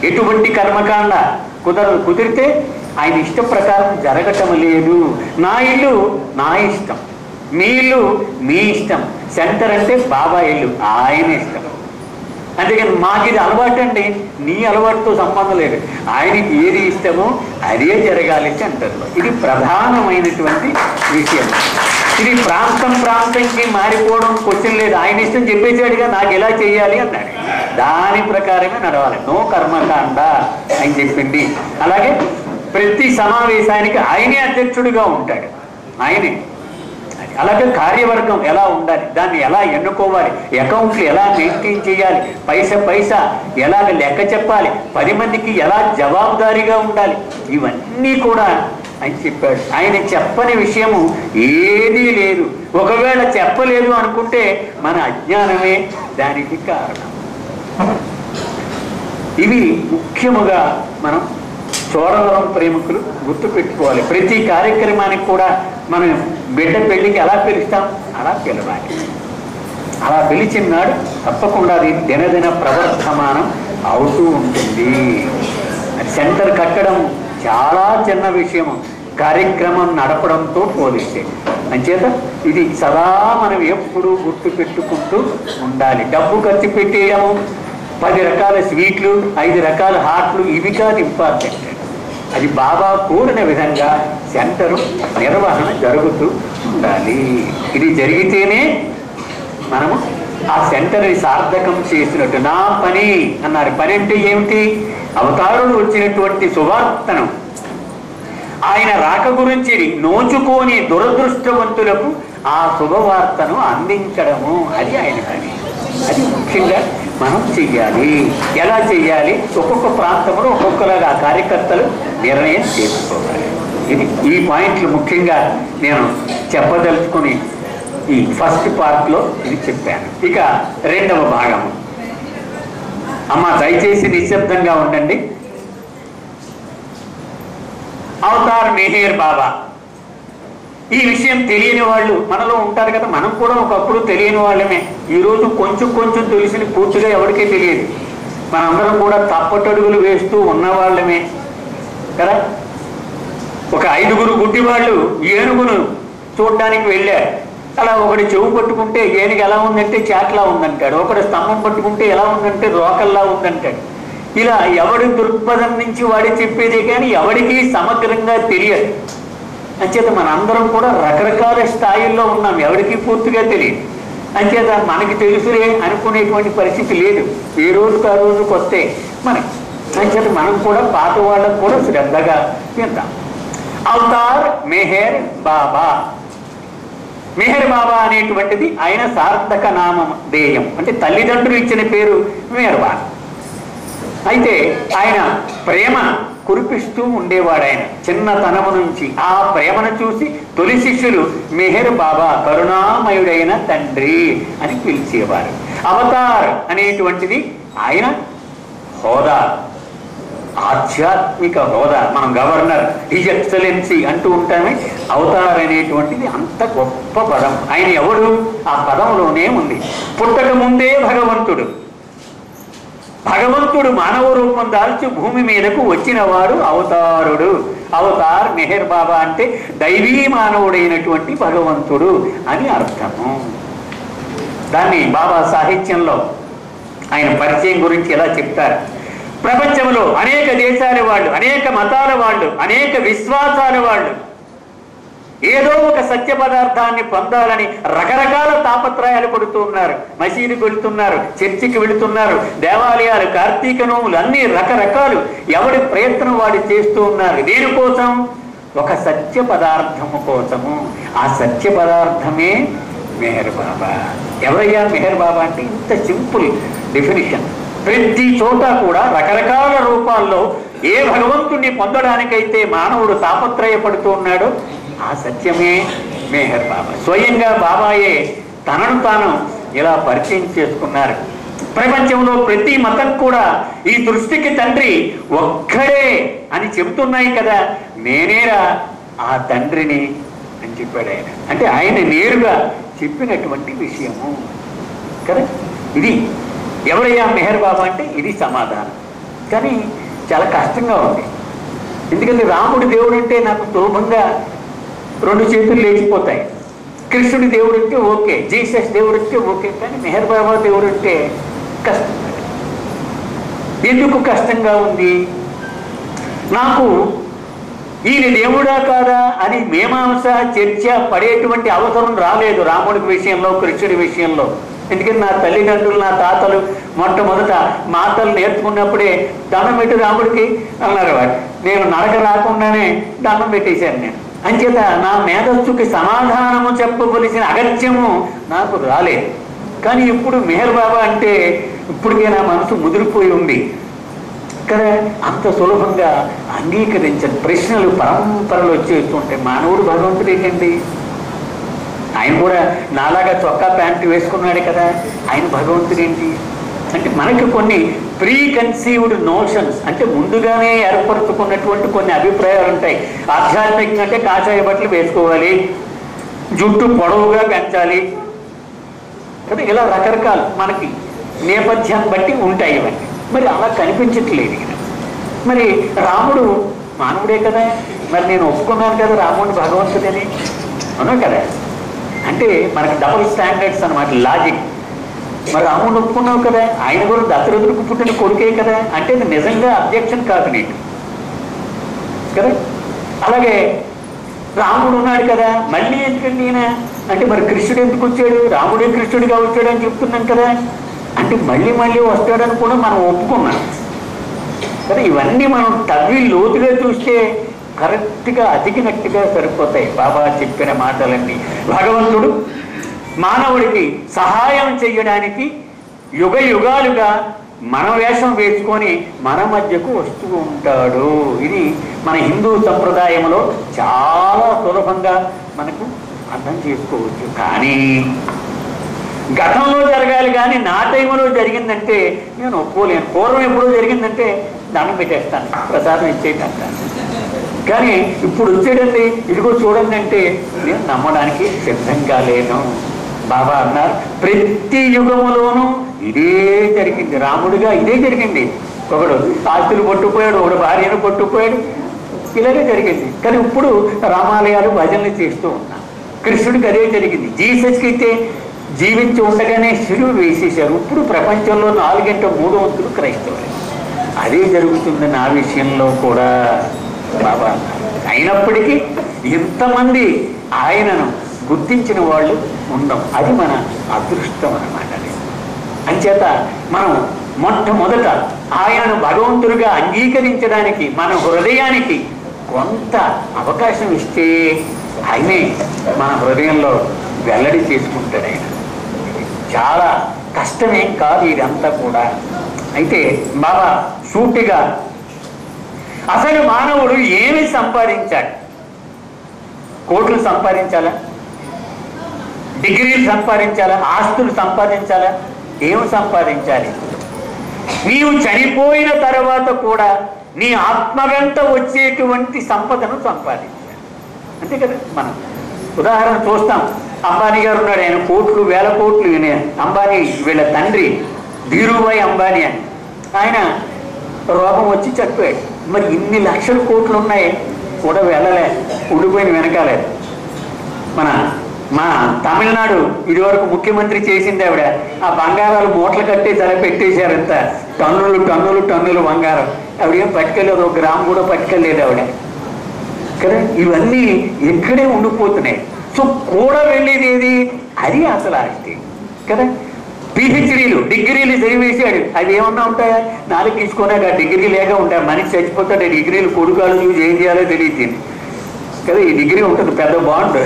ఎటువంటి కర్మకాండ కుదరదు. కుదిరితే ఆయన ఇష్ట ప్రకారం జరగటం లేదు. నా ఇల్లు నా ఇష్టం, మీ ఇల్లు మీ ఇష్టం. సెంటర్ అంటే బాబా ఇల్లు, ఆయన ఇష్టం. అందుకని మాకు ఇది అలవాటు అండి, నీ అలవాటుతో సంబంధం లేదు. ఆయనకి ఏది ఇష్టమో అదే జరగాలి సెంటర్లో. ఇది ప్రధానమైనటువంటి విషయం. ఇది ప్రాంతంకి మారిపోవడం క్వశ్చన్ లేదు. ఆయన ఇష్టం చెప్పేసాడుగా, నాకు ఎలా చేయాలి అన్నాడు, దాని ప్రకారమే నడవాలి. నో కర్మకాండ అని చెప్పింది. అలాగే ప్రతి సమావేశానికి ఆయనే అధ్యక్షుడిగా ఉంటాడు, ఆయనే. అలాగే కార్యవర్గం ఎలా ఉండాలి, దాన్ని ఎలా ఎన్నుకోవాలి, అకౌంట్లు ఎలా మెయింటైన్ చేయాలి, పైసా ఎలాగ లెక్క చెప్పాలి, 10 మందికి ఎలా జవాబుదారీగా ఉండాలి, ఇవన్నీ కూడా ఆయన చెప్పాడు. ఆయన చెప్పని విషయము ఏదీ లేదు. ఒకవేళ చెప్పలేదు అనుకుంటే మన అజ్ఞానమే దానికి కారణం. ఇవి ముఖ్యముగా మనం చోడవరం ప్రేమికులు గుర్తుపెట్టుకోవాలి. ప్రతి కార్యక్రమానికి కూడా మనం బిడ్డ పెళ్లికి ఎలా పిలుస్తాం అలా పిలవాలి. అలా పిలిచిన నాడు తప్పకుండా అది దినదిన ప్రవర్ధమానం అవుతూ ఉంటుంది. సెంటర్ కట్టడం చాలా చిన్న విషయము కార్యక్రమం నడపడంతో పోలిస్తే. అంచేత ఇది సదా మనం ఎప్పుడూ గుర్తు పెట్టుకుంటూ ఉండాలి. డబ్బు ఖర్చు పెట్టేయడము, 10 రకాల స్వీట్లు, 5 రకాల హాట్లు, ఇవి కాదు ఇంపార్టెంట్. అది బాబా కోరిన విధంగా సెంటరు నిర్వహణ జరుగుతూ ఉండాలి. ఇది జరిగితేనే మనము ఆ సెంటర్ని సార్థకం చేసినట్టు. నా పని అన్నారు. పని అంటే ఏమిటి? అవతారులు వచ్చినటువంటి సువార్తను, ఆయన రాక గురించి నోచుకోని దురదృష్టవంతులకు ఆ శుభవార్తను అందించడము, అది ఆయన పని. అది ముఖ్యంగా మనం చెయ్యాలి. ఎలా చెయ్యాలి? ఒక్కొక్క ప్రాంతంలో ఒక్కొక్కలాగా కార్యకర్తలు నిర్ణయం చేసుకోవాలి. ఇది ఈ పాయింట్లు ముఖ్యంగా నేను చెప్పదలుచుకుని ఈ ఫస్ట్ పార్ట్లో ఇది చెప్పాను. ఇక రెండవ భాగము. అమ్మ దయచేసి నిశ్శబ్దంగా ఉండండి. అవతార్ మెహర్ బాబా. ఈ విషయం తెలియని వాళ్ళు మనలో ఉంటారు కదా, మనం కూడా ఒకప్పుడు తెలియని వాళ్ళమే. ఈరోజు కొంచెం కొంచెం తెలిసిన పూర్తిగా ఎవరికీ తెలియదు. మనందరం కూడా తప్పటడుగులు వేస్తూ ఉన్నవాళ్ళమే కదా. ఒక 5గురు గుడ్డి వాళ్ళు ఏనుగును చూడడానికి వెళ్ళారు. అలా ఒకటి చెవు పట్టుకుంటే ఏనుగు ఎలా ఉందంటే చాట్లా ఉందంటాడు, ఒకటి స్తంభం పట్టుకుంటే ఎలా ఉందంటే రోకల్లా ఉందంటాడు. ఇలా ఎవడి దృక్పథం నుంచి వాడి చెప్పేదే కానీ ఎవడికి సమగ్రంగా తెలియదు. అంచేత మనందరం కూడా రకరకాల స్థాయిల్లో ఉన్నాం, ఎవరికి పూర్తిగా తెలియదు. అంచేత మనకి తెలుసులే అనుకునేటువంటి పరిస్థితి లేదు. ఏ రోజుకు ఆ రోజుకు వస్తే మనకి. అంచేత మనం కూడా పాత వాళ్ళకు కూడా శ్రద్ధగా వింటాం. అవతార్ మెహర్ బాబా. మెహర్ బాబా అనేటువంటిది ఆయన సార్థక నామం దేయం, అంటే తల్లిదండ్రులు ఇచ్చిన పేరు మెహర్ బాబా. అయితే ఆయన ప్రేమ కురిపిస్తూ ఉండేవాడు. ఆయన చిన్నతనము నుంచి ఆ ప్రేమను చూసి తొలి శిష్యులు మెహర్ బాబా కరుణామయుడైన తండ్రి అని పిలిచేవారు. అవతార్ అనేటువంటిది ఆయన హోదా, ఆధ్యాత్మిక హోదా. మనం గవర్నర్, హిజ్ ఎక్సలెన్సీ అంటూ ఉంటామే. అవతార్ అనేటువంటిది అంత గొప్ప పదం. ఆయన ఎవడు? ఆ పదంలోనే ఉంది. పుట్టక ముందే భగవంతుడు. భగవంతుడు మానవ రూపం దాల్చి భూమి మీదకు వచ్చినవాడు అవతారుడు. అవతార్ మెహర్ బాబా అంటే దైవీ మానవుడైనటువంటి భగవంతుడు అని అర్థము. దాన్ని బాబా సాహిత్యంలో ఆయన పరిచయం గురించి ఎలా చెప్తారు. ప్రపంచంలో అనేక దేశాల వాళ్ళు, అనేక మతాల వాళ్ళు, అనేక విశ్వాసాల వాళ్ళు ఏదో ఒక సత్య పదార్థాన్ని పొందాలని రకరకాల తాపత్రయాలు పడుతూ ఉన్నారు. మసీదుకి వెళుతున్నారు, చర్చికి వెళుతున్నారు, దేవాలయాలు, కార్తీక నోములు, అన్ని రకరకాలు. ఎవడి ప్రయత్నం వాడు చేస్తూ ఉన్నారు. దేనికోసం? ఒక సత్య పదార్థము కోసము. ఆ సత్య పదార్థమే మెహర్ బాబా. ఎవరయ్యా మెహర్ బాబా అంటే? ఇంత సింపుల్ డెఫినిషన్. ప్రతి చోట కూడా రకరకాల రూపాల్లో ఏ భగవంతుణ్ణి పొందడానికైతే మానవుడు తాపత్రయపడుతూ ఉన్నాడో ఆ సత్యమే మెహర్ బాబా. స్వయంగా బాబాయే తనను తాను ఇలా పరిచయం చేసుకున్నారు. ప్రపంచంలో ప్రతి మతం కూడా ఈ దృష్టికి తండ్రి ఒక్కడే అని చెబుతున్నాయి కదా. నేనేరా ఆ తండ్రిని అని చెప్పాడు ఆయన. అంటే ఆయన నేరుగా చెప్పినటువంటి విషయము కదా ఇది. ఎవరయ్యా మెహర్ బాబా అంటే ఇది సమాధానం. కానీ చాలా కష్టంగా ఉంది. ఎందుకంటే రాముడి దేవుడు అంటే నాకు సులభంగా 2 చేతులు లేచిపోతాయి. కృష్ణుడి దేవుడు అంటే ఓకే, జీసస్ దేవుడు అంటే ఓకే. కానీ మెహర్ బాబా దేవుడు అంటే కష్టం. ఎందుకు కష్టంగా ఉంది? నాకు ఈయన దేవుడా కాదా అని మీమాంస చర్చ పడేటువంటి అవసరం రాలేదు రాముడి విషయంలో, కృష్ణుడి విషయంలో. ఎందుకంటే నా తల్లిదండ్రులు, నా తాతలు మొట్టమొదట మాటలు నేర్చుకున్నప్పుడే దండం పెట్టి రాముడికి అన్నారు. వాడు నేను నడక రాకుండానే దండం పెట్టేశాను నేను. అంచేత నా మేధస్సుకి సమాధానము చెప్పవలసిన అగత్యము నాకు రాలేదు. కానీ ఇప్పుడు మెహర్ బాబా అంటే ఇప్పటికే నా మనసు ముదిరిపోయి ఉంది కదా. అంత సులభంగా అంగీకరించని ప్రశ్నలు పరంపరలు వచ్చేస్తుంటే మానవుడు భగవంతుడు ఏంటండి? ఆయన కూడా నాలాగా చొక్కా ప్యాంటు వేసుకున్నాడు కదా, ఆయన భగవంతుడు ఏంటి అంటే మనకి కొన్ని ప్రీ కన్సీవ్డ్ నోషన్స్, అంటే ముందుగానే ఏర్పరచుకున్నటువంటి కొన్ని అభిప్రాయాలు ఉంటాయి. ఆధ్యాత్మికంగా అంటే కాషాయ బట్టలు వేసుకోవాలి, జుట్టు పొడవుగా పెంచాలి కదా, ఇలా రకరకాలు మనకి నేపథ్యాన్ని బట్టి ఉంటాయి ఇవన్నీ. మరి అలా కనిపించట్లేదు ఇక్కడ. మరి రాముడు మానవుడే కదా, మరి నేను ఒప్పుకున్నాను కదా రాముడిని భగవంతుడని, అవునా కదా. అంటే మనకి డబుల్ స్టాండర్డ్స్ అన్నమాట, లాజిక్. మరి రాముడు ఒప్పుకున్నావు కదా, ఆయన కూడా దశరథుడికి పుట్టిన కొడుకే కదా, అంటే నిజంగా అబ్జెక్షన్ కాదు నీకు కదా. అలాగే రాముడు ఉన్నాడు కదా, మళ్ళీ ఎందుకండి ఈయన అంటే మరి కృష్ణుడు ఎందుకు వచ్చాడు, రాముడే కృష్ణుడిగా వచ్చాడు అని చెప్తున్నాం కదా, అంటే మళ్ళీ మళ్ళీ వస్తాడని కూడా మనం ఒప్పుకున్నాం కదా. ఇవన్నీ మనం తవ్వి లోతుగా చూస్తే కరెక్ట్గా అతికినట్టుగా సరిపోతాయి బాబా చెప్పిన మాటలన్నీ. భగవంతుడు మానవుడికి సహాయం చెయ్యడానికి యుగ యుగాలుగా మన వేషం వేసుకొని మన మధ్యకు వస్తూ ఉంటాడు. ఇది మన హిందూ సంప్రదాయంలో చాలా సులభంగా మనకు అర్థం చేసుకోవచ్చు. కానీ గతంలో జరగాలి కానీ నా టైంలో జరిగిందంటే నేను ఒప్పుకోలేను. పూర్వం ఎప్పుడో జరిగిందంటే దండం పెట్టేస్తాను, ప్రసాదం ఇచ్చేటంటాను కానీ ఇప్పుడు వచ్చాడండి, ఇదిగో చూడండి అంటే నేను నమ్మడానికి సిద్ధంగా లేను. బాబా అన్నారు ప్రతి యుగములోనూ ఇదే జరిగింది. రాముడిగా ఇదే జరిగింది. ఒకడు ఆస్తులు పట్టుకుపోయాడు, ఒకడు భార్యను పట్టుకుపోయాడు, ఇలాగే జరిగింది. కానీ ఇప్పుడు రామాలయాలు భజనలు చేస్తూ ఉన్నాం. కృష్ణుడికి అదే జరిగింది. జీసస్కి అయితే జీవించి ఉండగానే శిలువ వేసేశారు. ఇప్పుడు ప్రపంచంలో 4/3 క్రైస్తవులు. అదే జరుగుతుంది నా విషయంలో కూడా బాబా అన్నారు. అయినప్పటికీ ఇంతమంది ఆయనను గుర్తించిన వాళ్ళు ఉండం, అది మన అదృష్టం అన్నమాట. అంచేత మనం మొట్టమొదట ఆయనను భగవంతుడిగా అంగీకరించడానికి మన హృదయానికి కొంత అవకాశం ఇస్తే ఆయనే మన హృదయంలో వెల్లడి చేసుకుంటాడు. ఆయన చాలా కష్టమేం కాదు ఇదంతా కూడా. అయితే బాబా సూటిగా అసలు మానవుడు ఏమి సంపాదించాడు? కోట్లు సంపాదించాలా? డిగ్రీలు సంపాదించాలా? ఆస్తులు సంపాదించాలా? ఏమి సంపాదించాలి? నీవు చనిపోయిన తర్వాత కూడా నీ ఆత్మ వెంట వచ్చేటువంటి సంపదను సంపాదించాలి. అంతే కదా. మనం ఉదాహరణ చూస్తాం. అంబానీ గారు ఉన్నాడు, ఆయన కోట్లు వేల కోట్లు. అంబానీ వీళ్ళ తండ్రి ధీరుభాయ్ అంబానీ అని, ఆయన రోగం వచ్చి చనిపోయాడు. మరి ఇన్ని లక్షల కోట్లు ఉన్నాయి కూడా వెళ్ళలే, ఉండిపోయిన వెనకాలే. మా తమిళనాడు ఇదివరకు ముఖ్యమంత్రి చేసింది ఆవిడ. ఆ బంగారాలు మూటలు కట్టి తల పెట్టేశారంత, టన్నులు టన్నులు టన్నులు బంగారం. ఆవిడేం పట్టుకెళ్ళలేదు, 1 గ్రాము కూడా పట్టుకెళ్ళలేదు ఆవిడ కదా. ఇవన్నీ ఇక్కడే ఉండిపోతున్నాయి. సో కూడా వెళ్ళేది ఏది? అది అసలు ఆస్తి కదా. పిహెచ్డీలు డిగ్రీలు చదివేశాడు, అవి ఏమన్నా ఉంటాయా? 4 తీసుకున్నాక ఆ డిగ్రీ లేక ఉంటాయి. మనిషి చచ్చిపోతాడు, డిగ్రీలు కొడుకాలు చూసి ఏం చేయాలో తెలియదు కదా. ఈ డిగ్రీ ఉంటుంది, పెద్ద బాండ్,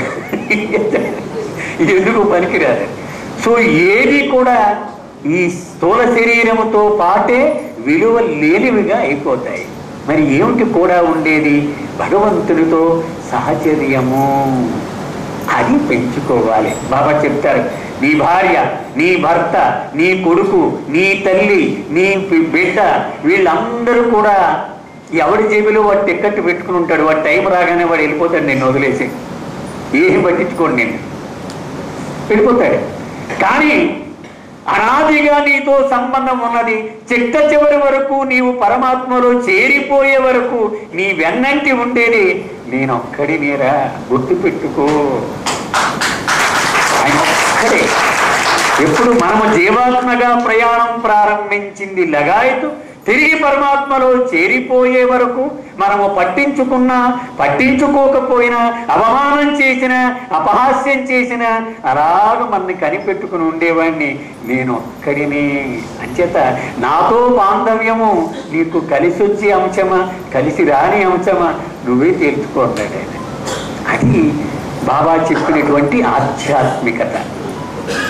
ఇది ఎందుకు పనికిరాదు. సో ఏది కూడా ఈ స్థూల శరీరముతో పాటే విలువ లేనివిగా అయిపోతాయి. మరి ఏమిటి కూడా ఉండేది? భగవంతుడితో సహచర్యము, అది పెంచుకోవాలి. బాబా చెప్తారు, నీ భార్య, నీ భర్త, నీ కొడుకు, నీ తల్లి, నీ బిడ్డ, వీళ్ళందరూ కూడా ఎవడి జేబులో వాడు టికెట్ పెట్టుకుని ఉంటాడు. వాడు టైం రాగానే వాడు వెళ్ళిపోతాడు, నేను వదిలేసి ఏం పట్టించుకోండి, నేను వెళ్ళిపోతాడు. కానీ అనాదిగా నీతో సంబంధం ఉన్నది. చిట్ట చివరి వరకు నీవు పరమాత్మలో చేరిపోయే వరకు నీ వెన్నంటి ఉండేది నేనొక్కడినేరా, గుర్తుపెట్టుకో. ఆయన ఒక్కడే. ఎప్పుడు మనము జీవాత్మగా ప్రయాణం ప్రారంభించింది లగాయతు, తిరిగి పరమాత్మలో చేరిపోయే వరకు మనము పట్టించుకున్నా పట్టించుకోకపోయినా, అవమానం చేసిన అపహాస్యం చేసిన అలాగ మనని కనిపెట్టుకుని ఉండేవాడిని నేను ఒక్కడినే. అంచేత నాతో బాంధవ్యము నీకు కలిసి వచ్చే అంశమా, కలిసి రాని అంశమా, నువ్వే తేల్చుకోన్నాడు ఆయన. అది బాబా చెప్పినటువంటి ఆధ్యాత్మికత.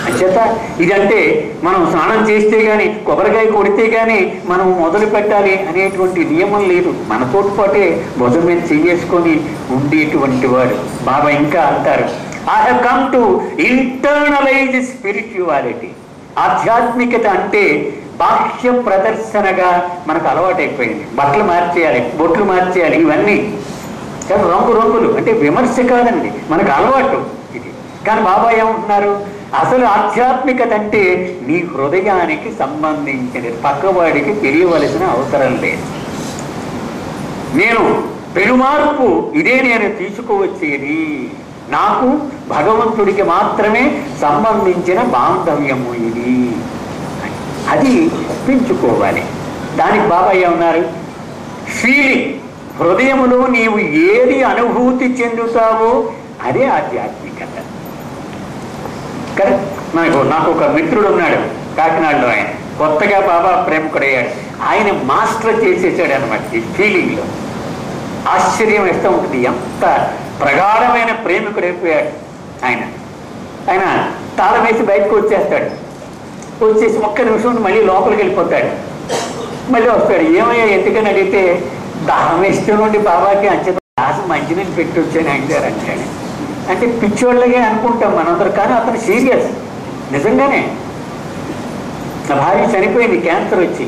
అంచేత ఇదంటే మనం స్నానం చేస్తే కానీ, కొబ్బరికాయ కొడితే కానీ మనం మొదలు పెట్టాలి అనేటువంటి నియమం లేదు. మనతోటి పాటే భుజం మీద చేసుకొని ఉండేటువంటి వాడు. బాబా ఇంకా అంటారు, I have come to internalise spirituality. ఆధ్యాత్మికత అంటే బాహ్య ప్రదర్శనగా మనకు అలవాటైపోయింది. బట్టలు మార్చేయాలి, బొట్లు మార్చేయాలి, ఇవన్నీ కానీ రంగులు అంటే విమర్శ కాదండి, మనకు అలవాటు ఇది. కానీ బాబా ఏమంటున్నారు, అసలు ఆధ్యాత్మికత అంటే నీ హృదయానికి సంబంధించినది, పక్కవాడికి తెలియవలసిన అవసరం లేదు. నేను పెనుమార్పు ఇదే నేను తీసుకువచ్చేది, నాకు భగవంతుడికి మాత్రమే సంబంధించిన బాంధవ్యము ఇది, అది పెంచుకోవాలి. దానికి బాబా ఏమన్నారు, ఫీలింగ్, హృదయములో నీవు ఏది అనుభూతి చెందుతావో అదే ఆధ్యాత్మికత. కరెక్ట్. నాకు ఒక మిత్రుడు ఉన్నాడు కాకినాడలో, ఆయన కొత్తగా బాబా ప్రేమికుడయ్యాడు. ఆయన మాస్టర్ చేసేసాడు అనమాట ఈ ఫీలింగ్లో. ఆశ్చర్యం వేస్తూ ఉంటుంది, ఎంత ప్రగాఢమైన ప్రేమికుడైపోయాడు ఆయన. ఆయన తాళం వేసి బయటకు వచ్చేస్తాడు, వచ్చేసి ఒక్క నిమిషం మళ్ళీ లోపలికి వెళ్ళిపోతాడు, మళ్ళీ వస్తాడు. ఏమయ్యా ఎందుకని అడిగితే, దాహం వేస్తూ నుండి బాబాకి అంచేత గ్లాసు మంచినీళ్ళు పెట్టి వచ్చాను అంటారు అంటాడు. అంటే పిచ్చోళ్ళగే అనుకుంటాం మనందరూ, కానీ అతను సీరియస్. నిజంగానే నా భార్య చనిపోయింది క్యాన్సర్ వచ్చి.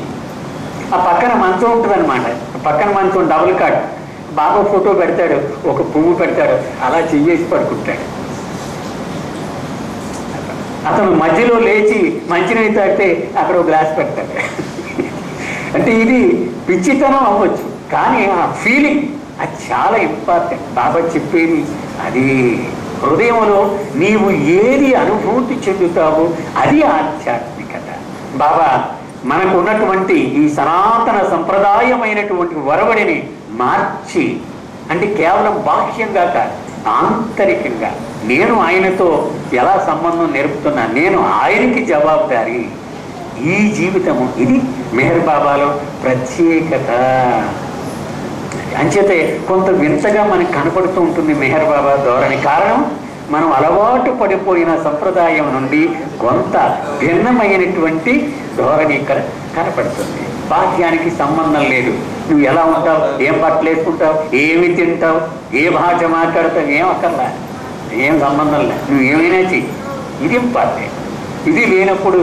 ఆ పక్కన మంచం ఉంటుంది అనమాట, పక్కన మంచం డబుల్ కాట్. బాబా ఫోటో పెడతాడు, ఒక పువ్వు పెడతాడు, అలా చెయ్యేసి పడుకుంటాడు. అతను మధ్యలో లేచి మంచినీళ్ళు తాగితే అక్కడ ఒక గ్లాస్ పెడతాడు. అంటే ఇది పిచ్చితనం అవ్వచ్చు, కానీ ఆ ఫీలింగ్ అది చాలా ఇంపార్టెంట్. బాబా చెప్పేది అది హృదయంలో నీవు ఏది అనుభూతి చెందుతావో అది ఆధ్యాత్మికత. బాబా మనకు ఉన్నటువంటి ఈ సనాతన సంప్రదాయమైనటువంటి వరవడిని మార్చి, అంటే కేవలం బాహ్యంగా కాదు, ఆంతరికంగా నేను ఆయనతో ఎలా సంబంధం నేర్పుతున్నా, నేను ఆయనకి జవాబుదారి. ఈ జీవితము ఇది మెహర్ బాబాలో ప్రత్యేకత. అంచేతే కొంత వింతగా మనకు కనపడుతూ ఉంటుంది మెహర్ బాబా ధోరణి. కారణం మనం అలవాటు పడిపోయిన సంప్రదాయం నుండి కొంత భిన్నమైనటువంటి ధోరణి ఇక్కడ కనపడుతుంది. బాహ్యానికి సంబంధం లేదు. నువ్వు ఎలా ఉంటావు, ఏం బట్టలు వేసుకుంటావు, ఏమి తింటావు, ఏ భాష మాట్లాడతావు, ఏం అక్కర్లా, ఏం సంబంధం లేదు. నువ్వు ఏమైనా చెయ్యి, ఇది ఇంపార్టెంట్. ఇది లేనప్పుడు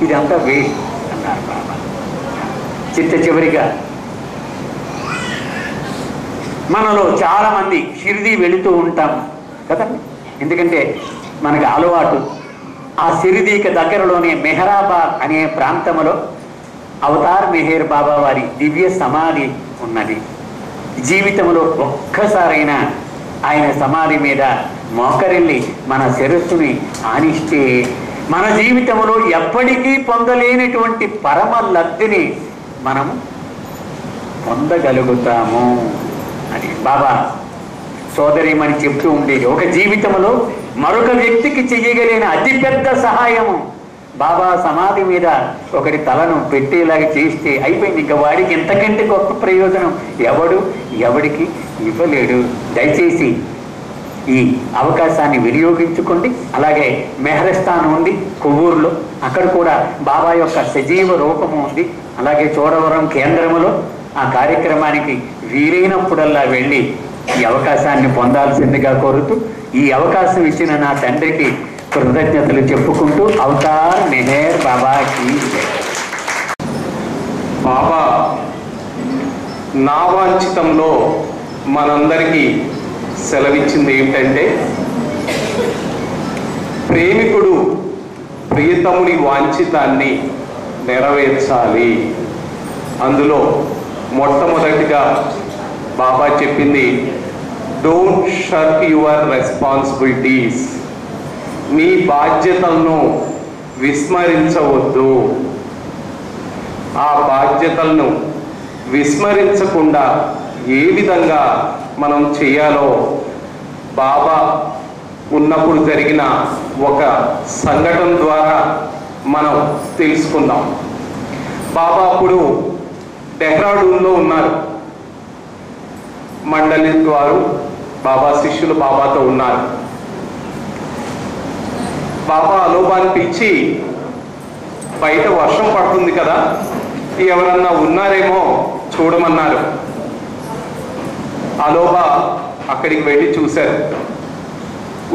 ఇదంతా వేస్ట్ అన్నారు బాబా. చివరిగా మనలో చాలామంది షిరిడీ వెళుతూ ఉంటాం కదా, ఎందుకంటే మనకు అలవాటు. ఆ షిరిడీకి దగ్గరలోనే మెహరాబాద్ అనే ప్రాంతంలో అవతార్ మెహర్ బాబా వారి దివ్య సమాధి ఉన్నది. జీవితంలో ఒక్కసారైనా ఆయన సమాధి మీద మోకరిల్లి మన శిరస్సుని ఆనిస్తే మన జీవితంలో ఎప్పటికీ పొందలేనటువంటి పరమ లబ్ధిని మనము పొందగలుగుతాము అని బాబా సోదరిమని చెప్తూ ఉండేది. ఒక జీవితంలో మరొక వ్యక్తికి చెయ్యగలిగిన అతిపెద్ద సహాయము బాబా సమాధి మీద ఒకటి తలను పెట్టేలాగా చేస్తే అయిపోయింది. ఇంకా వాడికి ఎంతకంటే గొప్ప ప్రయోజనం ఎవడికి ఇవ్వలేడు. దయచేసి ఈ అవకాశాన్ని వినియోగించుకోండి. అలాగే మెహరస్థాన్ ఉంది కొవ్వూరులో, అక్కడ కూడా బాబా యొక్క సజీవ రూపము ఉంది. అలాగే చోడవరం కేంద్రములో ఆ కార్యక్రమానికి వీలైనప్పుడల్లా వెళ్ళి ఈ అవకాశాన్ని పొందాల్సిందిగా కోరుతూ, ఈ అవకాశం ఇచ్చిన నా తండ్రికి కృతజ్ఞతలు చెప్పుకుంటూ అవతార్ మెహర్ బాబాకి బాబా నావాంఛితంలో మనందరికీ సెలవిచ్చింది ఏమిటంటే, ప్రేమికుడు ప్రియతముని వాంఛితాన్ని నెరవేర్చాలి. అందులో మొట్టమొదటిగా బాబా చెప్పింది, డోంట్ షర్క్ యువర్ రెస్పాన్సిబిలిటీస్. నీ బాధ్యతలను విస్మరించవద్దు. ఆ బాధ్యతలను విస్మరించకుండా ఏ విధంగా మనం చేయాలో బాబా ఉన్నప్పుడు జరిగిన ఒక సంఘటన ద్వారా మనం తెలుసుకుందాం. బాబా అప్పుడు డెహ్రాడూన్లో ఉన్నారు. మండలి వారు బాబా శిష్యులు బాబాతో ఉన్నారు. బాబా అలోబాన్ని పిలిచి, బయట వర్షం పడుతుంది కదా, ఎవరన్నా ఉన్నారేమో చూడమన్నారు. అలోబా అక్కడికి వెళ్ళి చూశారు.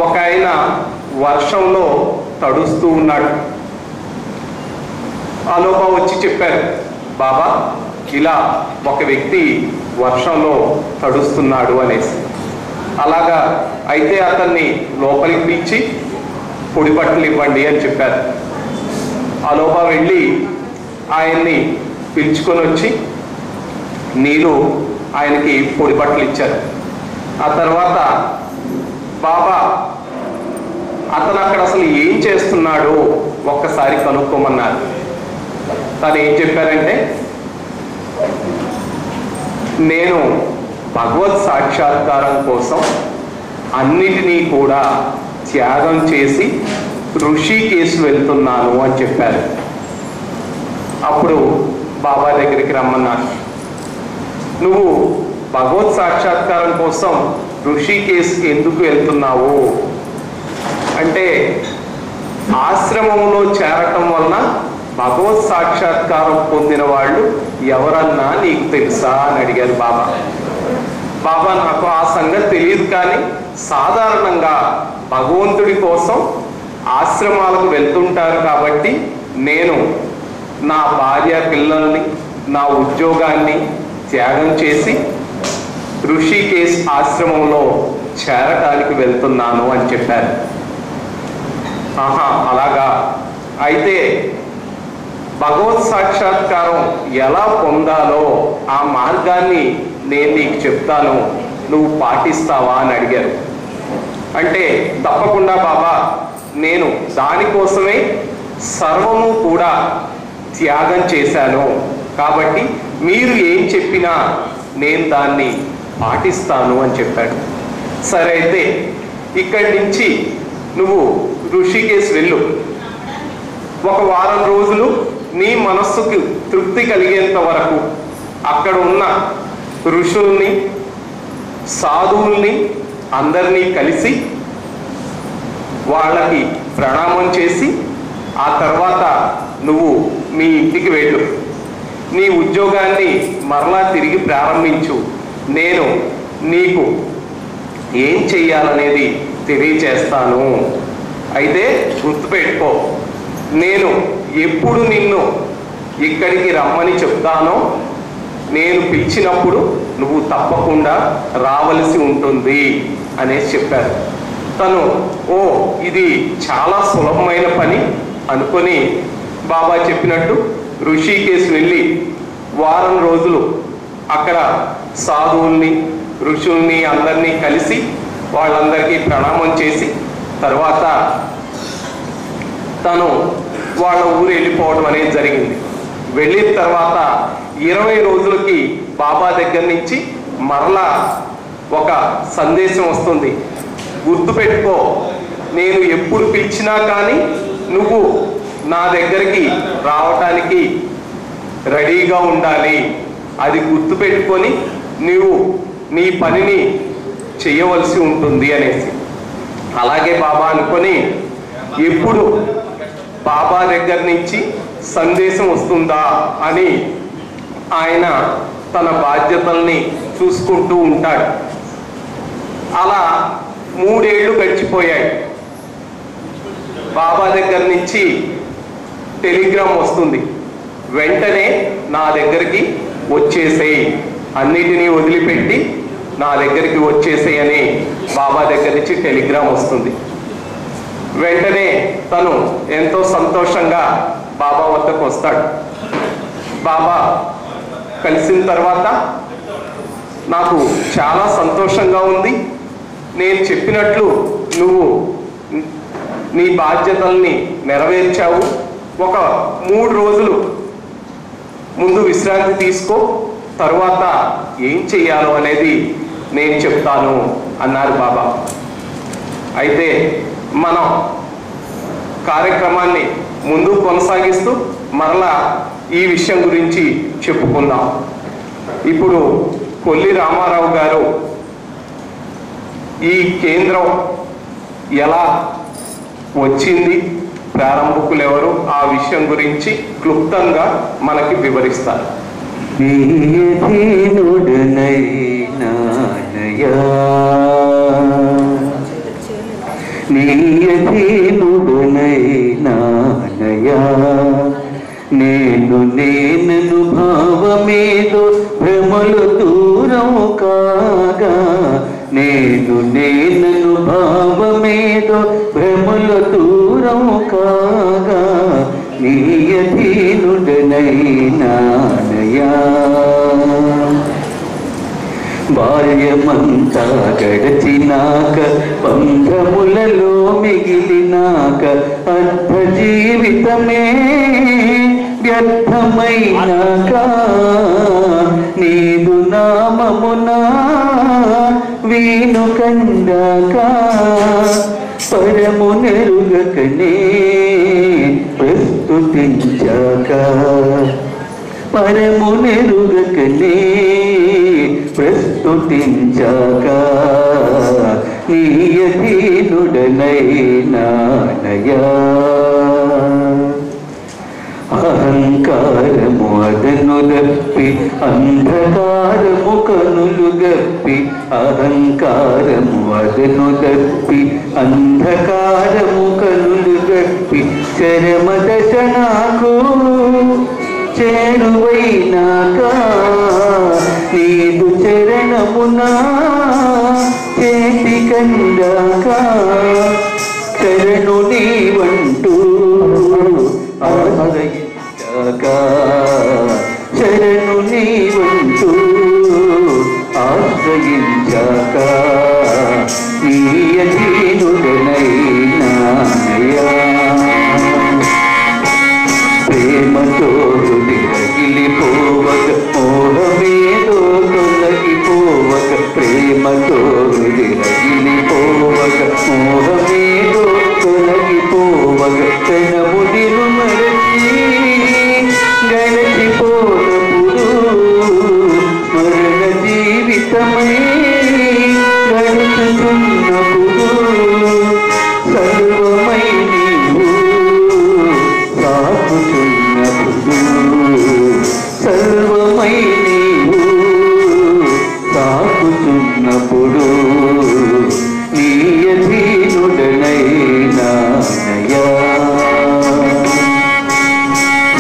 ఒక ఆయన వర్షంలో తడుస్తూ ఉన్నాడు. అలోబా వచ్చి చెప్పారు, బాబా ఇలా ఒక వ్యక్తి వర్షంలో తడుస్తున్నాడు అనేసి. అలాగా అయితే అతన్ని లోపలికి పిలిచి పొడి బట్టలు ఇవ్వండి అని చెప్పారు. అలోబా వెళ్ళి ఆయన్ని పిలుచుకొని వచ్చి నీళ్ళు ఆయనకి పొడి బట్టలు ఇచ్చారు. ఆ తర్వాత బాబా అతను అక్కడ అసలు ఏం చేస్తున్నాడో ఒక్కసారి కనుక్కోమన్నారు. తను ఏం చెప్పారంటే, నేను భగవత్ సాక్షాత్కారం కోసం అన్నిటినీ కూడా త్యాగం చేసి ఋషికేశ్ వెళ్తున్నాను అని చెప్పారు. అప్పుడు బాబా దగ్గరికి రమ్మన్నారు. నువ్వు భగవత్ సాక్షాత్కారం కోసం ఋషికేశ్కి ఎందుకు వెళ్తున్నావు అంటే, ఆశ్రమంలో చేరటం వలన భగవత్ సాక్షాత్కారం పొందిన వాళ్ళు ఎవరన్నా నీకు తెలుసా అని అడిగారు బాబా. బాబా నాకు ఆ సంగతి తెలియదు, కానీ సాధారణంగా భగవంతుడి కోసం ఆశ్రమాలకు వెళ్తుంటారు కాబట్టి నేను నా భార్య పిల్లల్ని నా ఉద్యోగాన్ని త్యాగం చేసి ఋషికేశ్ ఆశ్రమంలో చేరటానికి వెళ్తున్నాను అని చెప్పారు. ఆహా, అలాగా. అయితే భగవత్ సాక్షాత్కారం ఎలా పొందాలో ఆ మార్గాన్ని నేను నీకు చెప్తాను, నువ్వు పాటిస్తావా అని అడిగారు. అంటే తప్పకుండా బాబా, నేను దానికోసమే సర్వము కూడా త్యాగం చేశాను, కాబట్టి మీరు ఏం చెప్పినా నేను దాన్ని పాటిస్తాను అని చెప్పాడు. సరే, అయితే ఇక్కడి నుంచి నువ్వు ఋషికేశ్ వెళ్ళు. ఒక వారం రోజులు నీ మనస్సుకు తృప్తి కలిగేంత వరకు అక్కడ ఉన్న ఋషుల్ని, సాధువుల్ని అందరినీ కలిసి వాళ్ళకి ప్రణామం చేసి ఆ తర్వాత నువ్వు మీ ఇంటికి వెళ్ళు. నీ ఉద్యోగాన్ని మరలా తిరిగి ప్రారంభించు. నేను నీకు ఏం చెయ్యాలనేది తెలియచేస్తాను. అయితే గుర్తుపెట్టుకో, నేను ఎప్పుడు నిన్ను ఇక్కడికి రమ్మని చెప్తానో నేను పిలిచినప్పుడు నువ్వు తప్పకుండా రావలసి ఉంటుంది అనేసి చెప్పారు. తను ఓ ఇది చాలా సులభమైన పని అనుకొని బాబా చెప్పినట్టు ఋషికేశ్ వెళ్ళి వారం రోజులు అక్కడ సాధువుల్ని, ఋషుల్ని అందరినీ కలిసి వాళ్ళందరికీ ప్రణామం చేసి తర్వాత తను వాళ్ళ ఊరు వెళ్ళిపోవడం అనేది జరిగింది. వెళ్ళిన తర్వాత 20 రోజులకి బాబా దగ్గర నుంచి మరలా ఒక సందేశం వస్తుంది. గుర్తుపెట్టుకో, నేను ఎప్పుడు పిలిచినా కానీ నువ్వు నా దగ్గరికి రావటానికి రెడీగా ఉండాలి. అది గుర్తుపెట్టుకొని నువ్వు నీ పనిని చేయవలసి ఉంటుంది అనేసి. అలాగే బాబా అనుకొని ఎప్పుడు బాబా దగ్గర నుంచి సందేశం వస్తుందా అని ఆయన తన బాధ్యతల్ని చూసుకుంటూ ఉంటాడు. అలా 3 ఏళ్ళు గడిచిపోయాయి. బాబా దగ్గర నుంచి టెలిగ్రామ్ వస్తుంది, వెంటనే నా దగ్గరికి వచ్చేసేయి, అన్నిటినీ వదిలిపెట్టి నా దగ్గరికి వచ్చేసేయి అని బాబా దగ్గర నుంచి టెలిగ్రామ్ వస్తుంది. వెంటనే తను ఎంతో సంతోషంగా బాబా వద్దకు వస్తాడు. బాబా కలిసిన తర్వాత నాకు చాలా సంతోషంగా ఉంది, నేను చెప్పినట్లు నువ్వు నీ బాధ్యతల్ని నెరవేర్చావు. ఒక 3 రోజులు ముందు విశ్రాంతి తీసుకో, తరువాత ఏం చెయ్యాలో అనేది నేను చెప్తాను అన్నారు బాబా. అయితే మనం కార్యక్రమాన్ని ముందు కొనసాగిస్తూ మరలా ఈ విషయం గురించి చెప్పుకుందాం. ఇప్పుడు కొల్లి రామారావు గారు ఈ కేంద్రం ఎలా వచ్చింది, ప్రారంభకులు ఎవరు, ఆ విషయం గురించి క్లుప్తంగా మనకి వివరిస్తారు. నేను నేనను భావమేదో భ్రమలు దూరం కాగా, నేను నేనను భావమేదో భ్రమలు దూరం కాగా, నీ అధీనుడనైనానయా. బాల్యమంతా గడచినాక, బంధములలో మిగిలినాక, అర్ధ జీవితమే వ్యర్థమైనాక, నీదు నామమునా వీను కండాక, పరము నెరుగకనే ప్రస్తుతించాక, పరము నెరుగకనే ప్రస్తుతించాక, నీ అధీనుడనైనానయా. అహంకారము అదను దప్పి, అంధకారము కనులు గప్పి, అహంకారము అదను దప్పి, అంధకారము కనులు గప్పి, చరమ దశ నాకు చేరువైనాక, నీదు చరణం క్షణమునా చేతి కందాక శరణు నీవంటూ ఆశ్రయించాక శరణు నీవంటూ ఆశ్రయించాక నీయధీనుడనైనానయా ప్రేమతో హృదిరగిలిపోవక మోహమేదో తొలగిపోవక ప్రేమతో హృదిరగిలిపోవక మోహమేదో తొలగిపోవక క్షణముదిను మరచి గడచిపోనప్పుడు మరణ జీవితమై గడుచుతున్నప్పుడు సర్వమై నీవు సాగుతున్నప్పుడు సర్వమై నీవు సాగుతున్నప్పుడు నీ అధీనుడనైనానయా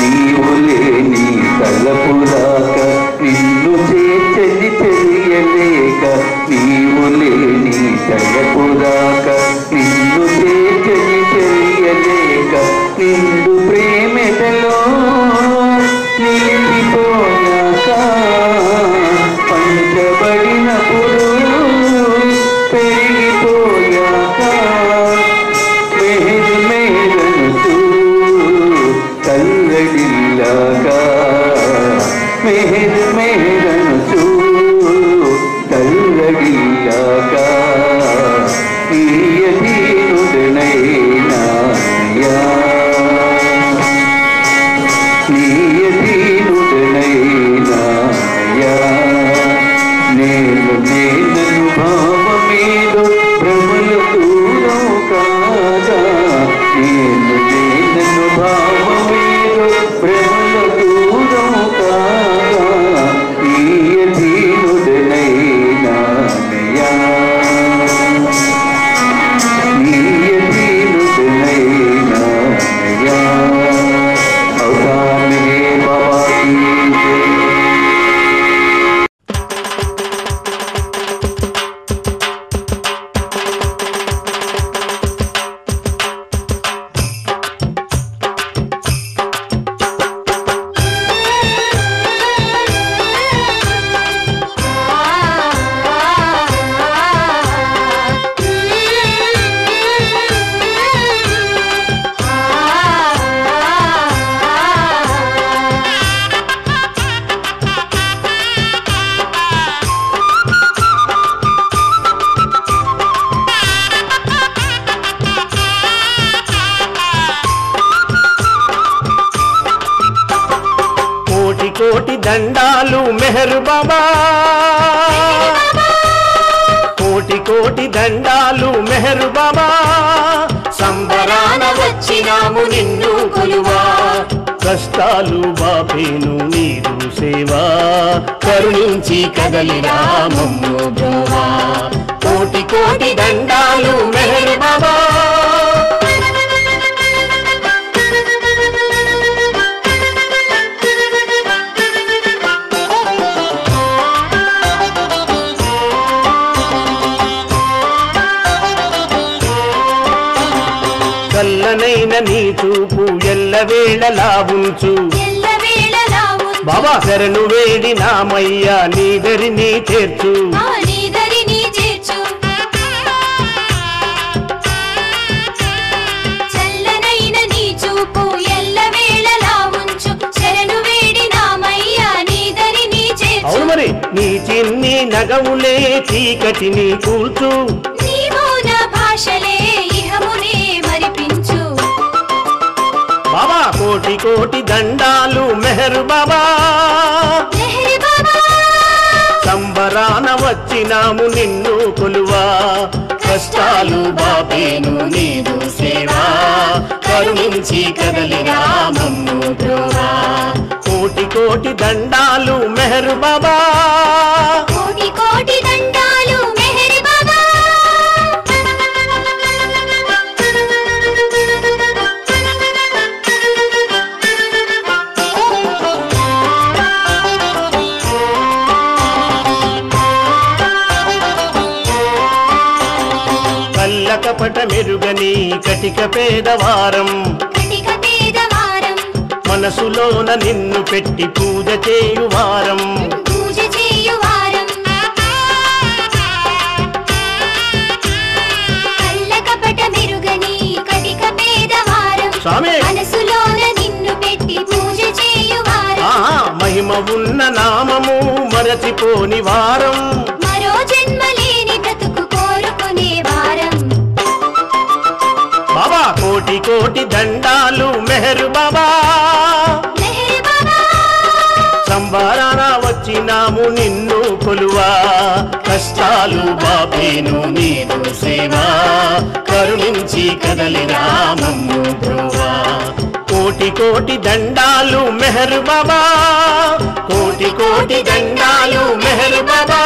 నీవు లేని తలపురాక నిన్ను చేర్చని తెలియలేక నీవు లేని తలపురాక నిన్ను చేర్చని తెలియలేక నిండు ప్రేమలో నిలిపిపోయాక పంచబడినప్పుడు పెరిగిపోయాక మేరు మేరనుతూ తల్లడిల్లాక మేరు మేరనుతూ తల్లడిల్లాక ఈ అధీనుడనైనానయా నీ అధీనుడనైనానయా నేనను భావమేదో భ్రమల దూరం కాగా నేనను భావమేదో భ్రమల దూరం కాగా ఈ అధీనుడనైనానయా నీ అధీనుడనైనానయా అవతానే బాబా కీ జై. కోటి దండాలు మెహర్ బాబా కోటి దండాలు మెహర్ బాబా సంబరాన వచ్చినాము నిన్ను కొలువా కష్టాలు బాపేను నీరు సేవా కరుణించి కదలిరా మమ్ము బ్రోవా కోటి దండాలు మెహర్ బాబా చల్లనైన నీ చూపు ఎల్లవేళలా ఉంచు బాబా శరణు వేడి నామయ్యా నీదరిని చేర్చు చల్లనైన నీ చూపు ఎల్లవేళలా ఉంచు శరణు వేడి నామయ్యా నీదరిని చేర్చు అవును మరి నీ చిన్ని నగములే చీకటిని కూల్చు నీ మౌన భాషలే ఇహమునే మరిపించు బాబా కోటి దండాలు మెహర్ బాబా సంబరాన వచ్చినాము నిన్ను కొలువా కష్టాలు బాపేను నీదు సేవా కరుణించి కదలిరా మమ్ము బ్రోవా కోటి దండాలు మెహర్ బాబా కోటి దండాలు మెహర్ బాబా కపట మెరుగని కటిక పేదవారం కటిక పేదవారం మనసులోన నిన్ను పెట్టి పూజ చేయువారం పూజ చేయువారం కళ్ళ కపట మెరుగని కటిక పేదవారం స్వామి మనసులోన నిన్ను పెట్టి పూజ చేయువారం మహిమ ఉన్న నామము మరచిపోని వారం మరో జన్మ లేని బ్రతుకు కోరుకునే వారం బాబా కోటి కోటి దండాలు మెహరు బాబా మెహర్ బాబా సంబరాన వచ్చినాము నిన్ను కొలువా కష్టాలు బాపేను నీదు సేవా కరుణించి కదలి రామము బ్రోవా కోటి కోటి దండాలు మెహరు బాబా కోటి కోటి దండాలు మెహరు బాబా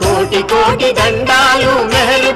కోటి కోటి దండాలు మెహరు